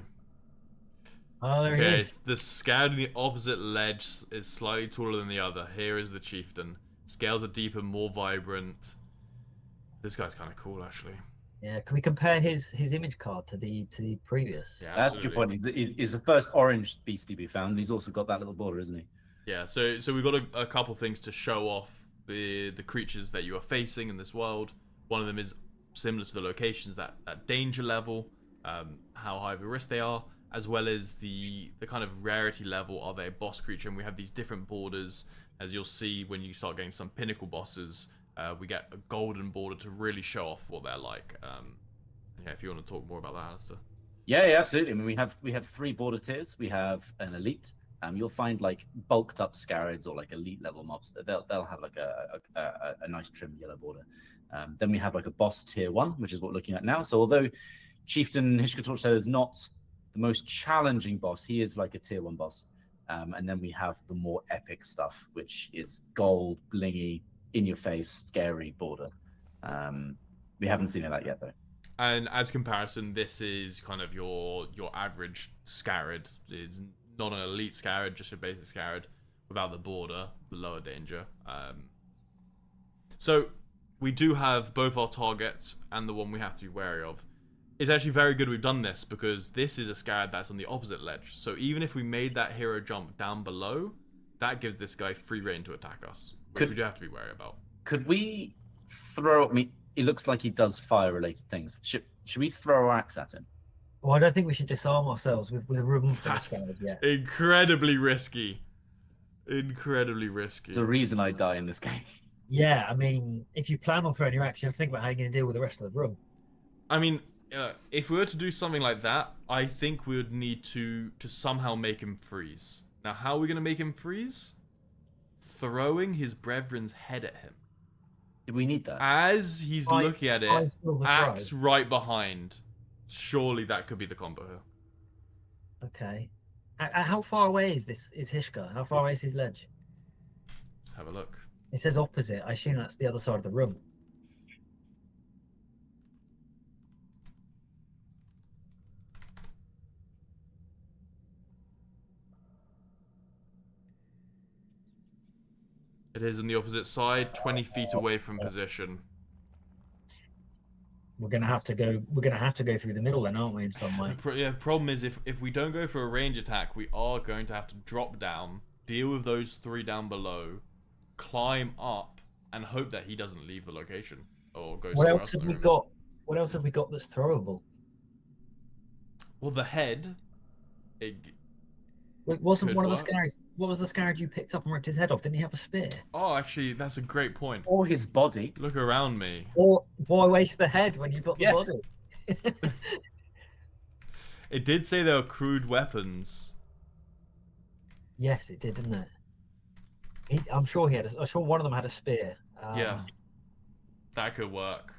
Oh, there he Okay, is. the scout on the opposite ledge is slightly taller than the other. Here is the chieftain. Scales are deeper, more vibrant. This guy's kind of cool, actually. Yeah, can we compare his image card to the previous? Yeah, That's a good absolutely. point. He's the first orange beastie we found. He's also got that little border, isn't he? Yeah, so we've got a couple things to show off the creatures that you are facing in this world. One of them is similar to the locations, that danger level, how high of a risk they are, as well as the kind of rarity level. Are they a boss creature? And we have these different borders, as you'll see when you start getting some pinnacle bosses. We get a golden border to really show off what they're like. Yeah, if you want to talk more about that, Alistair. Yeah, absolutely. I mean, we have 3 border tiers. We have an elite. You'll find like bulked up scarids or like elite level mobs. They'll have like a nice trim yellow border. Then we have like a boss tier 1, which is what we're looking at now. So although Chieftain Hishka Torchtail is not the most challenging boss, he is like a tier 1 boss. And then we have the more epic stuff, which is gold, blingy, in your face, scary border. We haven't seen that yet though. And as comparison, this is kind of your average Scarad. Is not an elite Scarad, just a basic Scarad without the border, the lower danger. So we do have both our targets and the one we have to be wary of. It's actually very good we've done this, because this is a Scarad that's on the opposite ledge. So even if we made that hero jump down below, that gives this guy free reign to attack us, which we do have to be wary about. Could we throw? I mean, it looks like he does fire-related things. Should we throw our axe at him? Well, I don't think we should disarm ourselves with a room for the That's squad yet. incredibly risky. Incredibly risky. It's the reason I die in this game. Yeah, I mean, if you plan on throwing your axe, you have to think about how you're going to deal with the rest of the room. I mean, if we were to do something like that, I think we would need to somehow make him freeze. Now, how are we going to make him freeze? Throwing his brethren's head at him. We need that. As he's looking at I it, still the axe throw. right behind. Surely that could be the combo here. Okay. How far away is Hishka? How far away is his ledge? Let's have a look. It says opposite. I assume that's the other side of the room. It is on the opposite side, 20 feet away from position. We're gonna have to go. We're gonna have to go through the middle, then, aren't we? In some way. Yeah, problem is if we don't go for a range attack, we are going to have to drop down, deal with those 3 down below, climb up, and hope that he doesn't leave the location or go What somewhere else else. have in we the room. got? What else have we got that's throwable? Well, the head. Wait, wasn't Could one of the work. scaries? What was the scarad you picked up and ripped his head off? Didn't he have a spear? Oh, actually, that's a great point. Or his body. Look around me. Or why waste the head when you've got the Yeah. body? It did say there were crude weapons. Yes, it did, didn't it? I'm sure he had. I'm sure one of them had a spear. Yeah. That could work.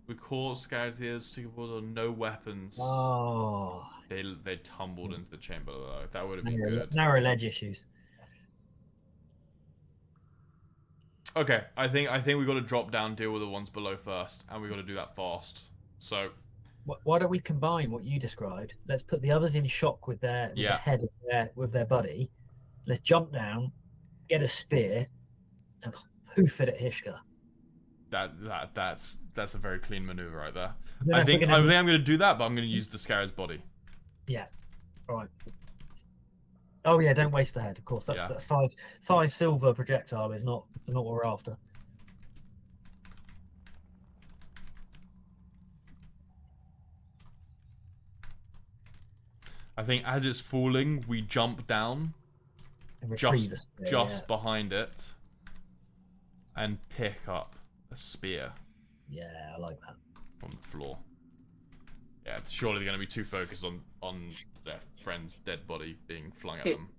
We caught scouts here, stickable on no weapons. Oh. They tumbled into the chamber though. That would have been good. Narrow ledge issues. Okay, I think we got to drop down, deal with the ones below first, and we got to do that fast. So Why don't we combine what you described? Let's put the others in shock with the yeah, head of their buddy. Let's jump down, get a spear, and hoof it at Hishka. that's a very clean maneuver right there. Then I if we're think gonna I'm need- going to do that, but I'm going to use the Scarab's body. Yeah. All right. Oh yeah, don't waste the head. Of course, that's Yeah. that's five silver projectile is not what we're after. I think as it's falling, we jump down And retrieve just the spear, just behind it and pick up a spear yeah, I like that. from the floor. Yeah, surely they're going to be too focused on their friend's dead body being flung at them.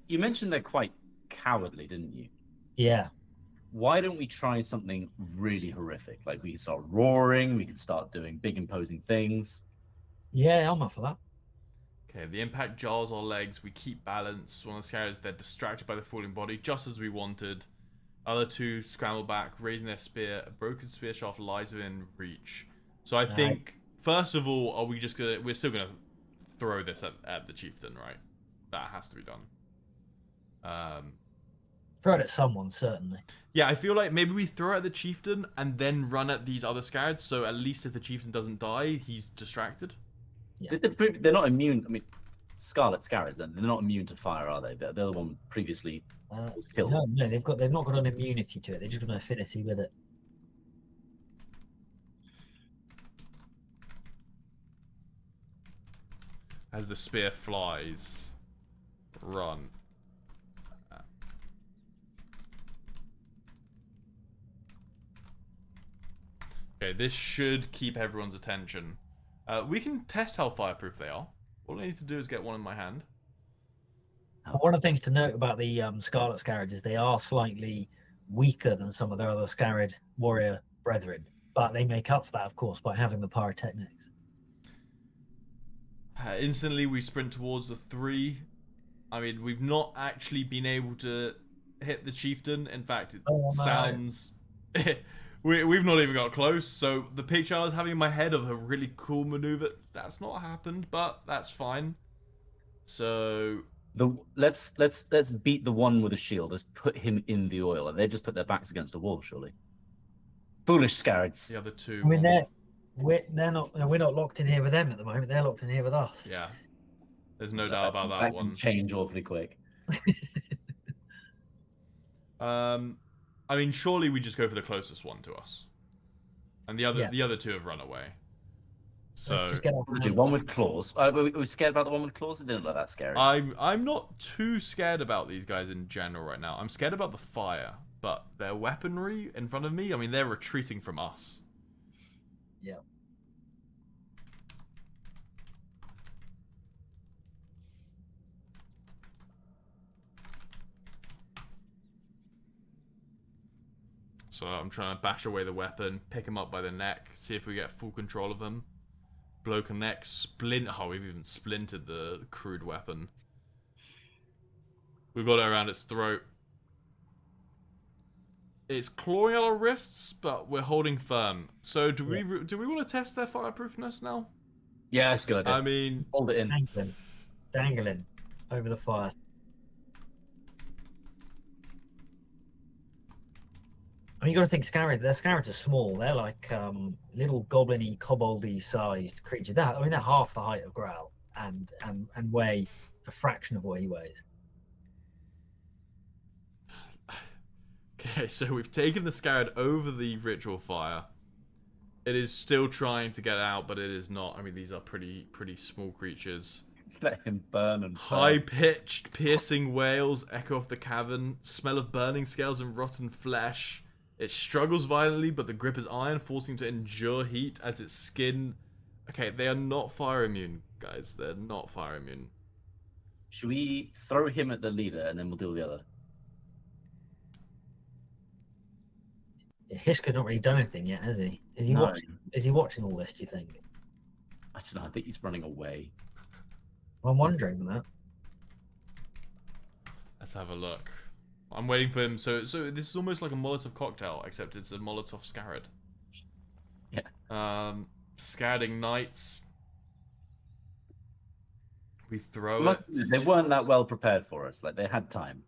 You mentioned they're quite cowardly, didn't you? Yeah. Why don't we try something really horrific? Like we can start roaring, we can start doing big imposing things. Yeah, I'm up for that. Okay, the impact jars our legs. We keep balance. One of the scarabs, they're distracted by the falling body, just as we wanted. Other two scramble back, raising their spear. A broken spear shaft lies within reach. So I think, first of all, are we just gonna? We're still gonna throw this at the chieftain, right? That has to be done. Throw it at someone, certainly. Yeah, I feel like maybe we throw it at the chieftain and then run at these other scarabs. So at least if the chieftain doesn't die, he's distracted. Yeah. They're not immune. I mean, Scarlet Scarabs, and they're not immune to fire, are they? They're the one previously was killed. No, they've not got an immunity to it. They've just got an affinity with it. As the spear flies, run. Okay, this should keep everyone's attention. We can test how fireproof they are. All I need to do is get one in my hand. One of the things to note about the Scarlet Scarabs is they are slightly weaker than some of their other Scarab warrior brethren, but they make up for that, of course, by having the pyrotechnics. Instantly, we sprint towards the three. I mean, we've not actually been able to hit the chieftain. In fact, it sounds... We've not even got close. So the picture I was having in my head of a really cool maneuver, that's not happened, but that's fine. So let's beat the one with a shield. Let's put him in the oil, and they just put their backs against a wall. Surely, foolish scarabs. The other two. I mean, we're not locked in here with them at the moment. They're locked in here with us. Yeah, there's no doubt about that one. Can change awfully quick. I mean, surely we just go for the closest one to us, and the other two have run away. So one with claws. We're scared about the one with claws. They didn't look that scary. I'm not too scared about these guys in general right now. I'm scared about the fire, but their weaponry in front of me. I mean, they're retreating from us. Yeah. So I'm trying to bash away the weapon, pick him up by the neck, see if we get full control of him. Bloke a neck, splint. Oh, we've even splintered the crude weapon. We've got it around its throat. It's clawing at our wrists, but we're holding firm. So do we want to test their fireproofness now? Yeah, that's a good idea. I mean, hold it in, dangling over the fire. I mean, you got to think scarabs. Their scarabs are small. They're like little goblin-y, koboldy sized creatures. They're half the height of Growl and weigh a fraction of what he weighs. Okay, so we've taken the scarab over the ritual fire. It is still trying to get out, but it is not. I mean, these are pretty small creatures. Let him burn and high-pitched, piercing wails echo off the cavern. Smell of burning scales and rotten flesh. It struggles violently, but the grip is iron, forcing him to endure heat as its skin... Okay, they are not fire immune, guys. They're not fire immune. Should we throw him at the leader, and then we'll deal with the other? Hishka's not really done anything yet, has he? Is he watching all this, do you think? I don't know. I think he's running away. I'm wondering that. Let's have a look. I'm waiting for him. So this is almost like a Molotov cocktail, except it's a Molotov Scarad. Yeah. Scarad ignites. We throw Must it. admit, they weren't that well prepared for us. Like they had time.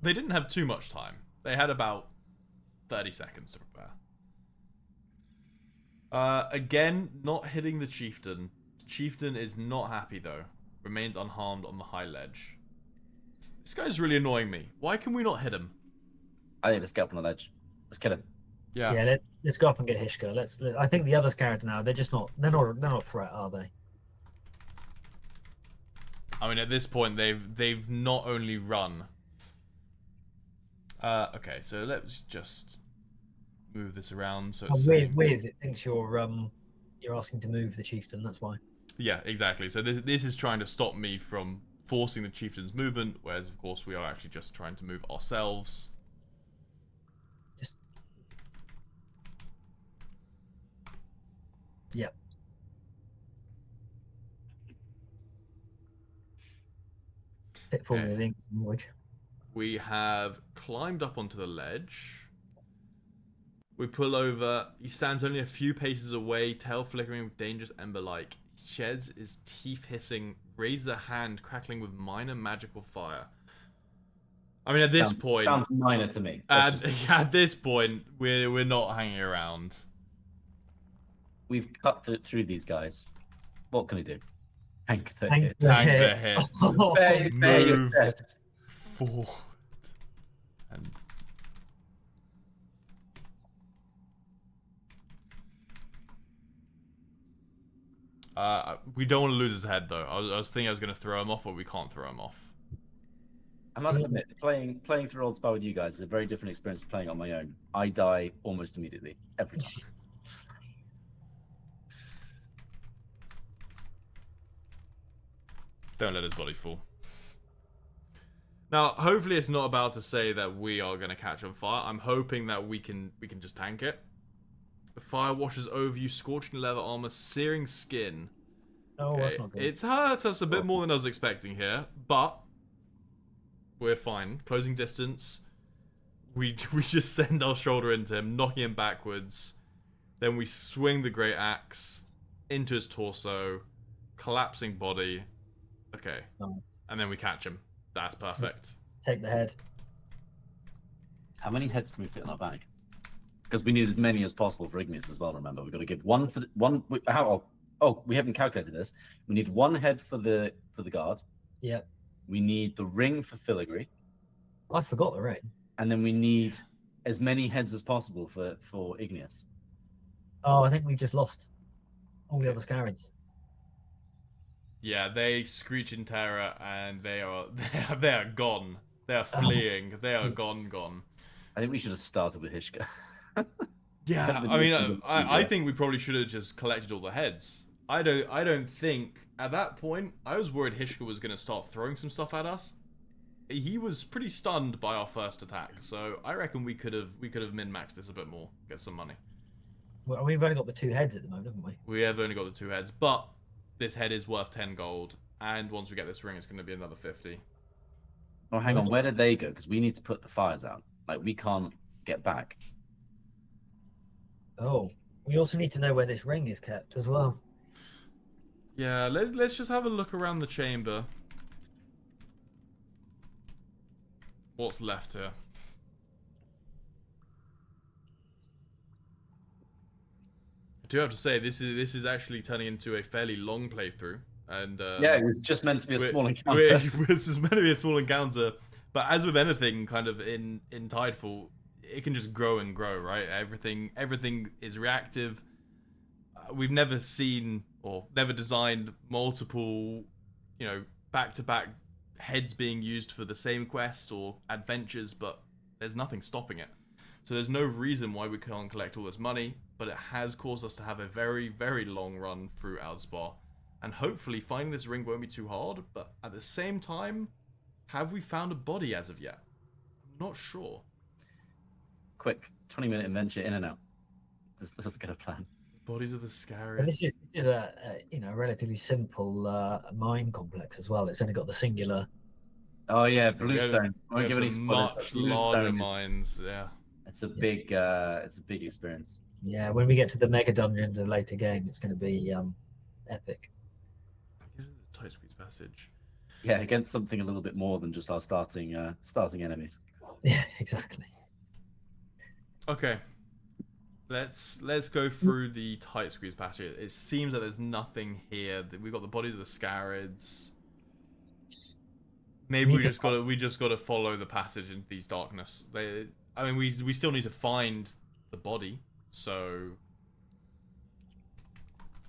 They didn't have too much time. They had about 30 seconds to prepare. Again, not hitting the chieftain. The chieftain is not happy though. Remains unharmed on the high ledge. This guy's really annoying me. Why can we not hit him? I think let's get up on the ledge. Let's kill him. Yeah. Yeah, let's go up and get Hishka. I think the other characters now, they're not a threat, are they? I mean, at this point, they've not only run. Okay, so let's just move this around. So it's Wiz, it thinks you're asking to move the chieftain. That's why. Yeah, exactly. So this is trying to stop me from forcing the chieftain's movement, whereas of course we are actually just trying to move ourselves. Just. Yep. Pitfall Okay. of the English language. We have climbed up onto the ledge. We pull over. He stands only a few paces away, tail flickering with dangerous ember-like. Sheds his teeth hissing, raises a hand crackling with minor magical fire. I mean, at this point, sounds minor to me. at this point, we're not hanging around. We've cut through these guys. What can we do? Tank the Tank hit. the Tank hit. the hit. Bear your Move chest. forward. And we don't want to lose his head though. I was thinking I was going to throw him off, but we can't throw him off. I must admit, playing through Old Spy with you guys is a very different experience to playing on my own. I die almost immediately every time. Don't let his body fall. Now, hopefully it's not about to say that we are going to catch on fire. I'm hoping that we can just tank it. The fire washes over you, scorching leather armor, searing skin. Oh, that's not good. It's hurt us a bit more than I was expecting here, but we're fine. Closing distance. We just send our shoulder into him, knocking him backwards. Then we swing the great axe into his torso, collapsing body. Okay. Oh. And then we catch him. That's perfect. Take the head. How many heads can we fit in our bag? Because we need as many as possible for Igneous as well. Remember, we've got to give one for one. Oh, we haven't calculated this. We need one head for the guard. Yep. We need the ring for filigree, I forgot the ring. and then we need as many heads as possible for Igneous. Oh, I think we just lost all the other Scarids. Yeah, they screech in terror and they are gone. They are fleeing. They are gone. I think we should have started with Hishka. Yeah, I mean, I think we probably should have just collected all the heads. I don't think at that point I was worried Hishka was going to start throwing some stuff at us. He was pretty stunned by our first attack, so I reckon we could have min-maxed this a bit more, get some money. Well, we've only got the 2 heads at the moment, haven't we? We have only got the 2 heads, but this head is worth 10 gold, and once we get this ring, it's going to be another 50. Oh, hang on. Where did they go? Because we need to put the fires out. Like we can't get back. Oh, we also need to know where this ring is kept as well. Yeah, let's just have a look around the chamber. What's left here? I do have to say this is actually turning into a fairly long playthrough, and Yeah, it was just meant to be a small encounter. This is meant to be a small encounter, but as with anything, kind of in Tidefall, it can just grow and grow, right? Everything is reactive. We've never seen or never designed multiple, back-to-back heads being used for the same quest or adventures, but there's nothing stopping it. So there's no reason why we can't collect all this money, but it has caused us to have a very, very long run through Alspar. And hopefully finding this ring won't be too hard, but at the same time, have we found a body as of yet? I'm not sure. Quick, 20-minute adventure in and out. This is a good plan. Bodies of the But Scarian. this is a relatively simple mine complex as well. It's only got the singular Oh yeah, We have, Bluestone. I we won't have give any some spoilers, but much larger Bluestone mines. Yeah. it's a big experience. Yeah, when we get to the mega dungeons in a later game, it's going to be epic. The tight squeeze passage. Yeah, against something a little bit more than just our starting enemies. Yeah, exactly. Okay. Let's go through the tight squeeze passage. It seems that there's nothing here. We've got the bodies of the Scarids. Maybe we just gotta follow the passage into these darkness. I mean, we still need to find the body. So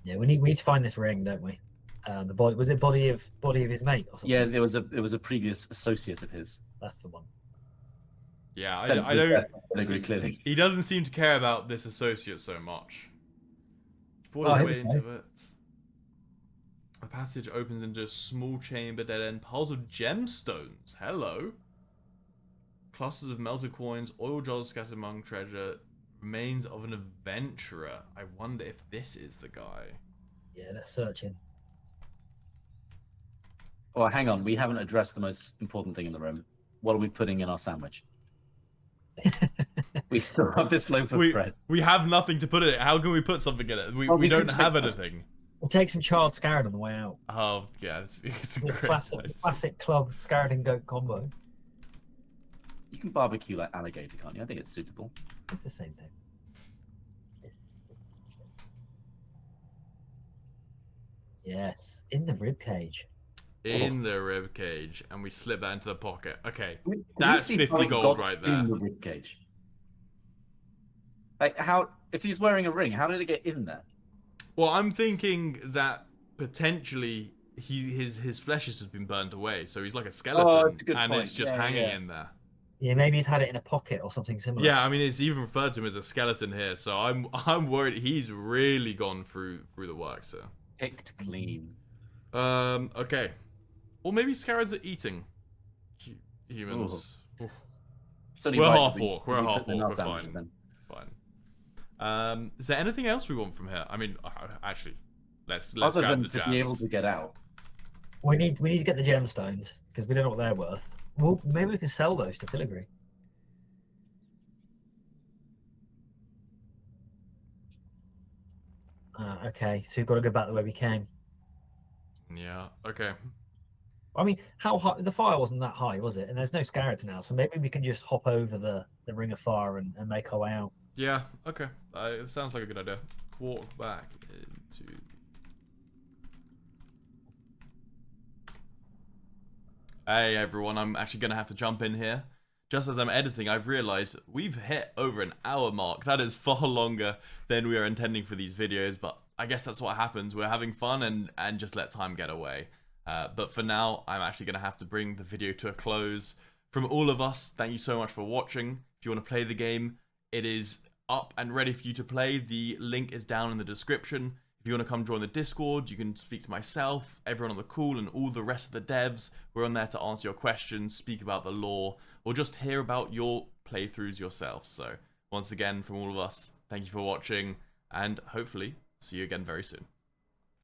Yeah, we need to find this ring, don't we? The body was it body of his mate or something? Yeah, there was a previous associate of his. That's the one. yeah, Sent I with don't. pedigree clearly. He doesn't seem to care about this associate so much. Forge Oh, his here way we into go. it. A passage opens into a small chamber, dead end, piles of gemstones. Hello. Clusters of melted coins, oil jars scattered among treasure, remains of an adventurer. I wonder if this is the guy. Yeah, let's search him. Oh, hang on, we haven't addressed the most important thing in the room. What are we putting in our sandwich? We still have this loaf of bread. We have nothing to put in it. How can we put something in it? We we don't could have take- anything. We'll take some charred scarab on the way out. Oh, yeah, it's a The great idea. classic club scarab and goat combo. You can barbecue like alligator, can't you? I think it's suitable. It's the same thing. Yes, in the rib cage. In the rib cage, and we slip that into the pocket. Okay, Can we that's see 50 how it gold got right in there. the ribcage? Like how? If he's wearing a ring, how did it get in there? Well, I'm thinking that potentially his flesh has been burnt away, so he's like a skeleton, that's a good and point. it's just Yeah, hanging yeah. in there. Yeah, maybe he's had it in a pocket or something similar. Yeah, I mean, it's even referred to him as a skeleton here, so I'm worried he's really gone through the work. So, Picked clean. okay, or maybe Scarids are eating humans. Oof. It's only We're right half that we- orc. We're we half put them in orc. our We're sandwiches fine. then. Fine. Is there anything else we want from here? I mean, actually, let's Other grab than the to jams. be able to get out. We need to get the gemstones because we don't know what they're worth. Well, maybe we can sell those to filigree. Okay, so we've got to go back the way we came. Yeah. Okay. I mean, how high? The fire wasn't that high, was it? And there's no scarabs now, so maybe we can just hop over the ring of fire and make our way out. Yeah. Okay. It sounds like a good idea. Walk back into. Hey everyone, I'm actually gonna have to jump in here. Just as I'm editing, I've realized we've hit over an hour mark. That is far longer than we are intending for these videos, but I guess that's what happens. We're having fun and just let time get away. But for now, I'm actually gonna have to bring the video to a close. From all of us, thank you so much for watching. If you want to play the game, it is up and ready for you to play. The link is down in the description. If you want to come join the Discord, you can speak to myself, everyone on the call, and all the rest of the devs. We're on there to answer your questions, speak about the lore, or just hear about your playthroughs yourself. So, once again, from all of us, thank you for watching, and hopefully, see you again very soon.